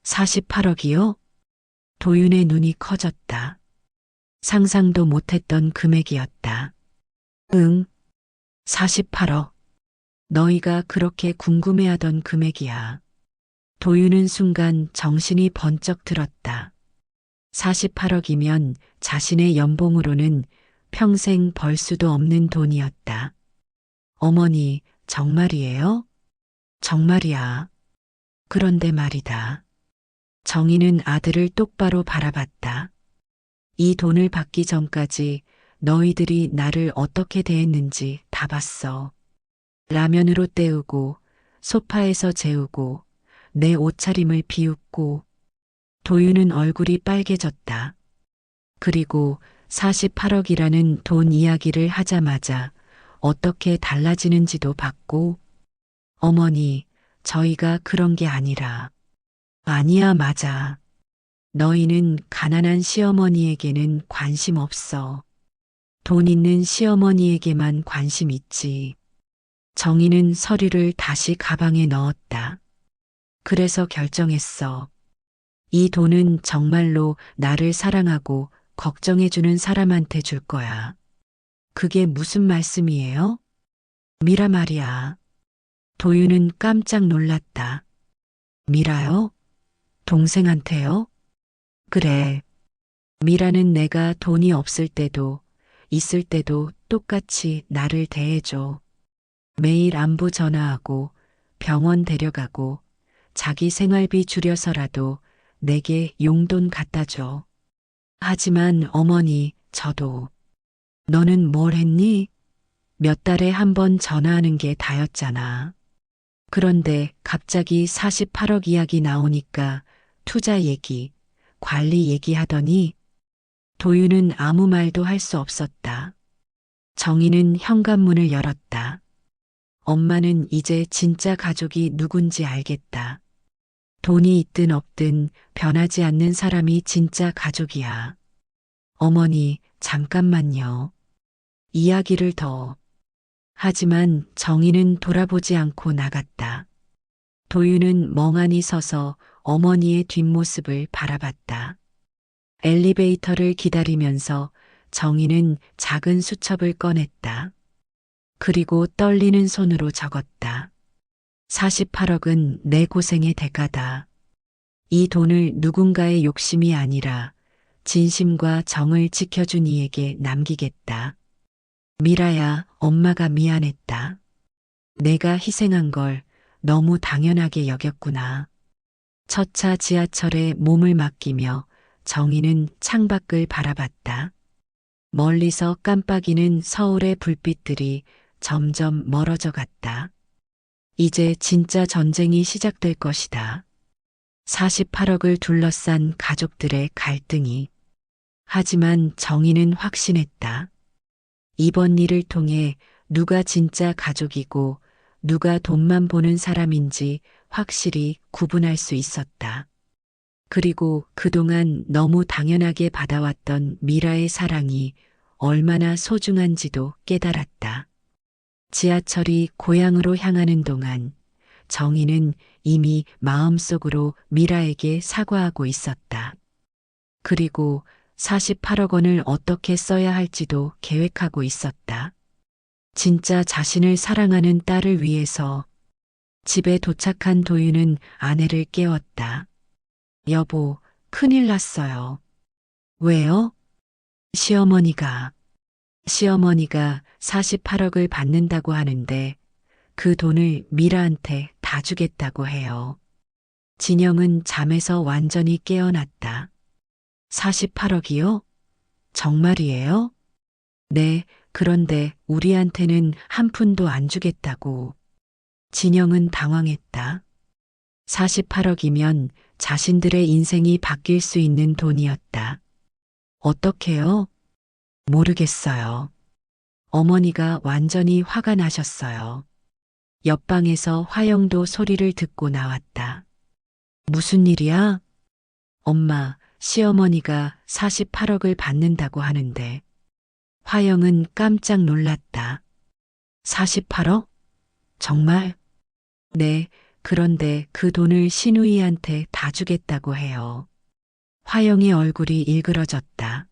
48억이요? 도윤의 눈이 커졌다. 상상도 못했던 금액이었다. 응, 48억. 너희가 그렇게 궁금해하던 금액이야. 도윤은 순간 정신이 번쩍 들었다. 48억이면 자신의 연봉으로는 평생 벌 수도 없는 돈이었다. 어머니, 정말이에요? 정말이야. 그런데 말이다. 정희는 아들을 똑바로 바라봤다. 이 돈을 받기 전까지 너희들이 나를 어떻게 대했는지 다 봤어. 라면으로 때우고, 소파에서 재우고, 내 옷차림을 비웃고, 도유는 얼굴이 빨개졌다. 그리고 48억이라는 돈 이야기를 하자마자 어떻게 달라지는지도 봤고, 어머니, 저희가 그런 게 아니라. 아니야, 맞아. 너희는 가난한 시어머니에게는 관심 없어. 돈 있는 시어머니에게만 관심 있지. 정희는 서류를 다시 가방에 넣었다. 그래서 결정했어. 이 돈은 정말로 나를 사랑하고 걱정해주는 사람한테 줄 거야. 그게 무슨 말씀이에요? 미라 말이야. 도유는 깜짝 놀랐다. 미라요? 동생한테요? 그래. 미라는 내가 돈이 없을 때도 있을 때도 똑같이 나를 대해줘. 매일 안부 전화하고 병원 데려가고 자기 생활비 줄여서라도 내게 용돈 갖다 줘. 하지만 어머니, 저도. 너는 뭘 했니? 몇 달에 한 번 전화하는 게 다였잖아. 그런데 갑자기 48억 이야기 나오니까 투자 얘기, 관리 얘기하더니 도유는 아무 말도 할 수 없었다. 정희는 현관문을 열었다. 엄마는 이제 진짜 가족이 누군지 알겠다. 돈이 있든 없든 변하지 않는 사람이 진짜 가족이야. 어머니, 잠깐만요. 이야기를 더. 하지만 정희는 돌아보지 않고 나갔다. 도유는 멍하니 서서 어머니의 뒷모습을 바라봤다. 엘리베이터를 기다리면서 정희는 작은 수첩을 꺼냈다. 그리고 떨리는 손으로 적었다. 48억은 내 고생의 대가다. 이 돈을 누군가의 욕심이 아니라 진심과 정을 지켜준 이에게 남기겠다. 미라야, 엄마가 미안했다. 내가 희생한 걸 너무 당연하게 여겼구나. 첫 차 지하철에 몸을 맡기며 정희는 창밖을 바라봤다. 멀리서 깜빡이는 서울의 불빛들이 점점 멀어져 갔다. 이제 진짜 전쟁이 시작될 것이다. 48억을 둘러싼 가족들의 갈등이. 하지만 정희는 확신했다. 이번 일을 통해 누가 진짜 가족이고 누가 돈만 보는 사람인지 확실히 구분할 수 있었다. 그리고 그동안 너무 당연하게 받아왔던 미라의 사랑이 얼마나 소중한지도 깨달았다. 지하철이 고향으로 향하는 동안 정희는 이미 마음속으로 미라에게 사과하고 있었다. 그리고 48억 원을 어떻게 써야 할지도 계획하고 있었다. 진짜 자신을 사랑하는 딸을 위해서. 집에 도착한 도유는 아내를 깨웠다. 여보, 큰일 났어요. 왜요? 시어머니가 48억을 받는다고 하는데 그 돈을 미라한테 다 주겠다고 해요. 진영은 잠에서 완전히 깨어났다. 48억이요? 정말이에요? 네, 그런데 우리한테는 한 푼도 안 주겠다고. 진영은 당황했다. 48억이면 자신들의 인생이 바뀔 수 있는 돈이었다. 어떻게요? 모르겠어요. 어머니가 완전히 화가 나셨어요. 옆방에서 화영도 소리를 듣고 나왔다. 무슨 일이야? 엄마, 시어머니가 48억을 받는다고 하는데. 화영은 깜짝 놀랐다. 48억? 정말? 네, 그런데 그 돈을 신우이한테 다 주겠다고 해요. 화영의 얼굴이 일그러졌다.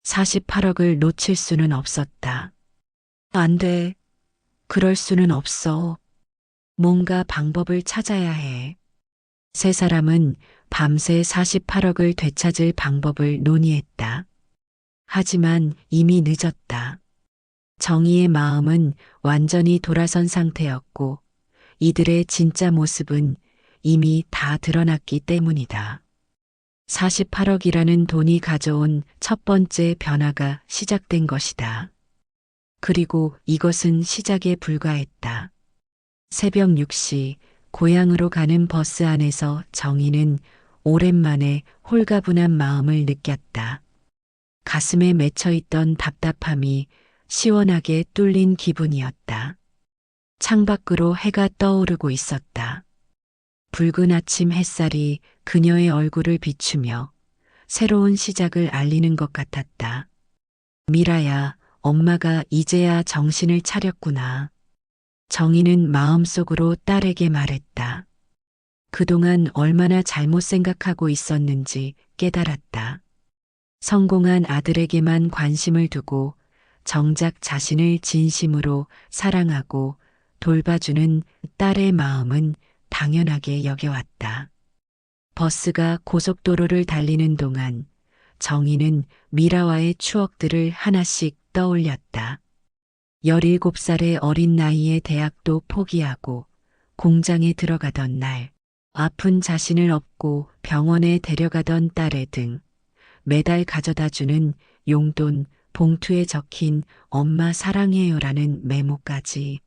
48억을 놓칠 수는 없었다. 안 돼. 그럴 수는 없어. 뭔가 방법을 찾아야 해. 세 사람은 밤새 48억을 되찾을 방법을 논의했다. 하지만 이미 늦었다. 정희의 마음은 완전히 돌아선 상태였고 이들의 진짜 모습은 이미 다 드러났기 때문이다. 48억이라는 돈이 가져온 첫 번째 변화가 시작된 것이다. 그리고 이것은 시작에 불과했다. 새벽 6시 고향으로 가는 버스 안에서 정희는 오랜만에 홀가분한 마음을 느꼈다. 가슴에 맺혀있던 답답함이 시원하게 뚫린 기분이었다. 창밖으로 해가 떠오르고 있었다. 붉은 아침 햇살이 그녀의 얼굴을 비추며 새로운 시작을 알리는 것 같았다. 미라야, 엄마가 이제야 정신을 차렸구나. 정희는 마음속으로 딸에게 말했다. 그동안 얼마나 잘못 생각하고 있었는지 깨달았다. 성공한 아들에게만 관심을 두고 정작 자신을 진심으로 사랑하고 돌봐주는 딸의 마음은 당연하게 여겨왔다. 버스가 고속도로를 달리는 동안 정희는 미라와의 추억들을 하나씩 떠올렸다. 17살의 어린 나이에 대학도 포기하고 공장에 들어가던 날, 아픈 자신을 업고 병원에 데려가던 딸의 등, 매달 가져다주는 용돈 봉투에 적힌 엄마 사랑해요라는 메모까지.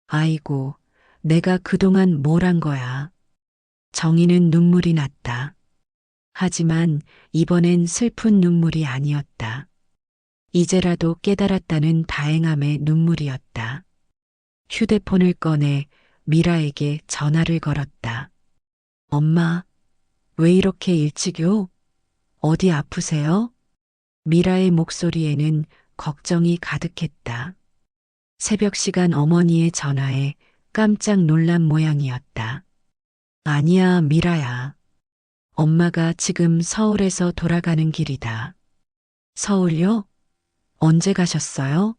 아이고, 내가 그동안 뭘 한 거야. 정희는 눈물이 났다. 하지만 이번엔 슬픈 눈물이 아니었다. 이제라도 깨달았다는 다행함의 눈물이었다. 휴대폰을 꺼내 미라에게 전화를 걸었다. 엄마, 왜 이렇게 일찍요? 어디 아프세요? 미라의 목소리에는 걱정이 가득했다. 새벽 시간 어머니의 전화에 깜짝 놀란 모양이었다. 아니야, 미라야. 엄마가 지금 서울에서 돌아가는 길이다. 서울요? 언제 가셨어요?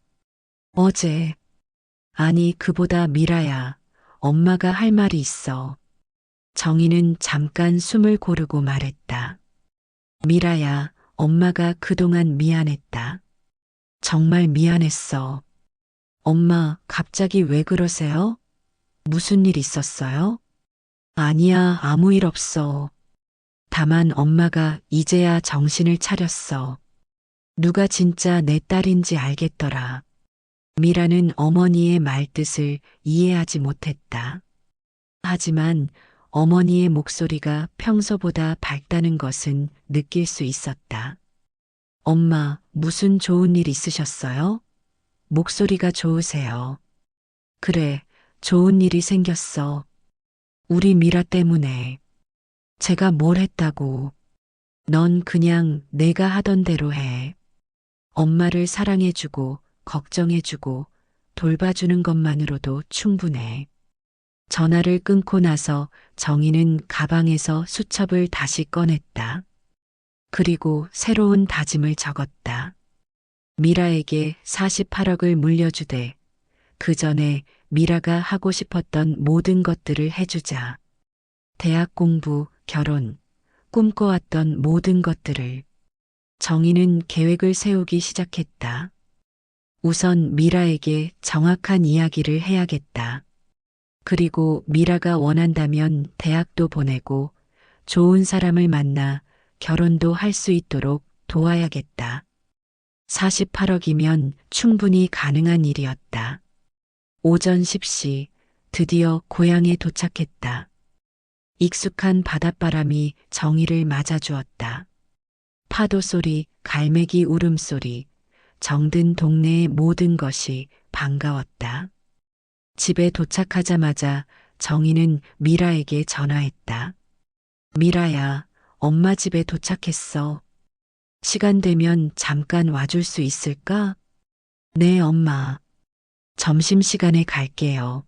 어제. 아니, 그보다 미라야. 엄마가 할 말이 있어. 정희는 잠깐 숨을 고르고 말했다. 미라야, 엄마가 그동안 미안했다. 정말 미안했어. 엄마, 갑자기 왜 그러세요? 무슨 일 있었어요? 아니야, 아무 일 없어. 다만 엄마가 이제야 정신을 차렸어. 누가 진짜 내 딸인지 알겠더라. 미라는 어머니의 말뜻을 이해하지 못했다. 하지만 어머니의 목소리가 평소보다 밝다는 것은 느낄 수 있었다. 엄마, 무슨 좋은 일 있으셨어요? 목소리가 좋으세요. 그래, 좋은 일이 생겼어. 우리 미라 때문에. 제가 뭘 했다고. 넌 그냥 내가 하던 대로 해. 엄마를 사랑해주고 걱정해주고 돌봐주는 것만으로도 충분해. 전화를 끊고 나서 정희는 가방에서 수첩을 다시 꺼냈다. 그리고 새로운 다짐을 적었다. 미라에게 48억을 물려주되 그 전에 미라가 하고 싶었던 모든 것들을 해주자. 대학 공부, 결혼, 꿈꿔왔던 모든 것들을. 정희는 계획을 세우기 시작했다. 우선 미라에게 정확한 이야기를 해야겠다. 그리고 미라가 원한다면 대학도 보내고 좋은 사람을 만나 결혼도 할 수 있도록 도와야겠다. 48억이면 충분히 가능한 일이었다. 오전 10시 드디어 고향에 도착했다. 익숙한 바닷바람이 정희를 맞아주었다. 파도 소리, 갈매기 울음소리, 정든 동네의 모든 것이 반가웠다. 집에 도착하자마자 정희는 미라에게 전화했다. 미라야, 엄마 집에 도착했어. 시간 되면 잠깐 와줄 수 있을까? 네, 엄마. 점심시간에 갈게요.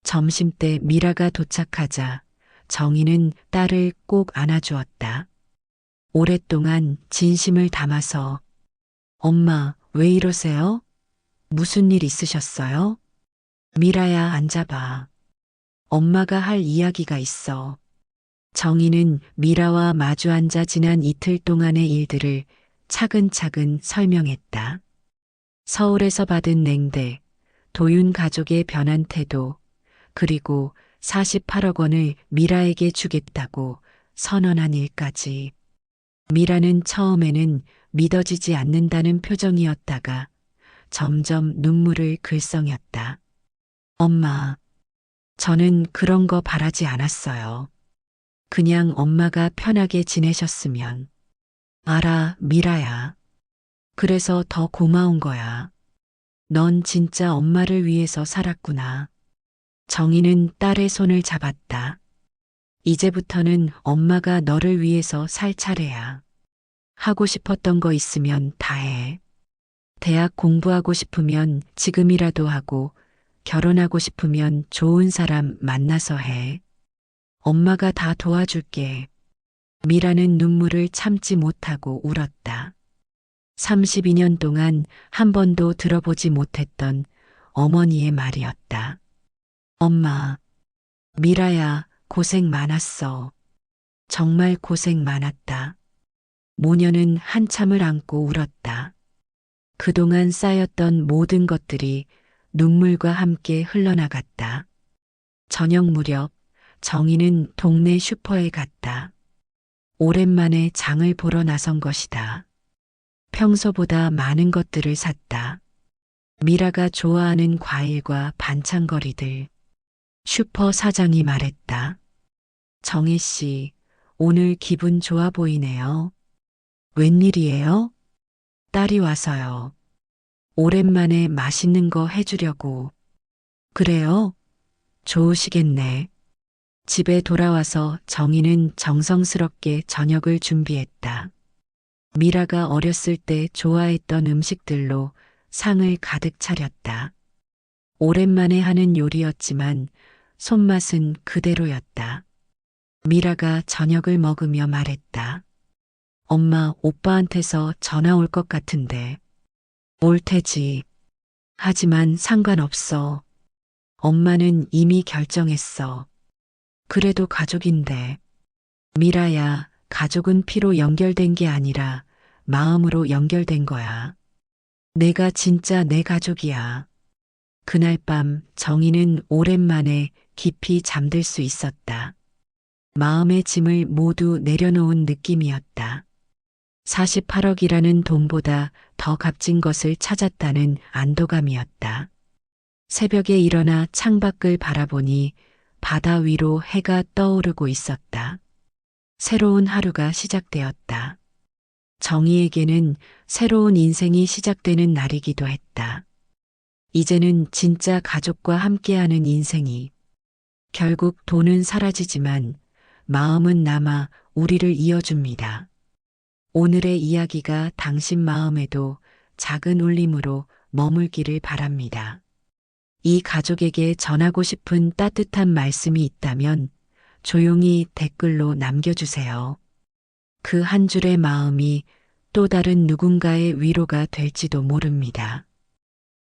점심때 미라가 도착하자 정희는 딸을 꼭 안아주었다. 오랫동안 진심을 담아서 엄마, 왜 이러세요? 무슨 일 있으셨어요? 미라야, 앉아봐. 엄마가 할 이야기가 있어. 정희는 미라와 마주 앉아 지난 이틀 동안의 일들을 차근차근 설명했다. 서울에서 받은 냉대, 도윤 가족의 변한 태도, 그리고 48억 원을 미라에게 주겠다고 선언한 일까지. 미라는 처음에는 믿어지지 않는다는 표정이었다가 점점 눈물을 글썽였다. 엄마, 저는 그런 거 바라지 않았어요. 그냥 엄마가 편하게 지내셨으면. 알아, 미라야. 그래서 더 고마운 거야. 넌 진짜 엄마를 위해서 살았구나. 정희는 딸의 손을 잡았다. 이제부터는 엄마가 너를 위해서 살 차례야. 하고 싶었던 거 있으면 다 해. 대학 공부하고 싶으면 지금이라도 하고, 결혼하고 싶으면 좋은 사람 만나서 해. 엄마가 다 도와줄게. 미라는 눈물을 참지 못하고 울었다. 32년 동안 한 번도 들어보지 못했던 어머니의 말이었다. 엄마, 미라야, 고생 많았어. 정말 고생 많았다. 모녀는 한참을 안고 울었다. 그동안 쌓였던 모든 것들이 눈물과 함께 흘러나갔다. 저녁 무렵 정희는 동네 슈퍼에 갔다. 오랜만에 장을 보러 나선 것이다. 평소보다 많은 것들을 샀다. 미라가 좋아하는 과일과 반찬거리들. 슈퍼 사장이 말했다. 정희 씨, 오늘 기분 좋아 보이네요. 웬일이에요? 딸이 와서요. 오랜만에 맛있는 거 해주려고. 그래요? 좋으시겠네. 집에 돌아와서 정희는 정성스럽게 저녁을 준비했다. 미라가 어렸을 때 좋아했던 음식들로 상을 가득 차렸다. 오랜만에 하는 요리였지만 손맛은 그대로였다. 미라가 저녁을 먹으며 말했다. 엄마, 오빠한테서 전화 올 것 같은데. 올 테지. 하지만 상관없어. 엄마는 이미 결정했어. 그래도 가족인데. 미라야, 가족은 피로 연결된 게 아니라 마음으로 연결된 거야. 내가 진짜 내 가족이야. 그날 밤 정희는 오랜만에 깊이 잠들 수 있었다. 마음의 짐을 모두 내려놓은 느낌이었다. 48억이라는 돈보다 더 값진 것을 찾았다는 안도감이었다. 새벽에 일어나 창밖을 바라보니 바다 위로 해가 떠오르고 있었다. 새로운 하루가 시작되었다. 정희에게는 새로운 인생이 시작되는 날이기도 했다. 이제는 진짜 가족과 함께하는 인생이. 결국 돈은 사라지지만 마음은 남아 우리를 이어줍니다. 오늘의 이야기가 당신 마음에도 작은 울림으로 머물기를 바랍니다. 이 가족에게 전하고 싶은 따뜻한 말씀이 있다면 조용히 댓글로 남겨주세요. 그 한 줄의 마음이 또 다른 누군가의 위로가 될지도 모릅니다.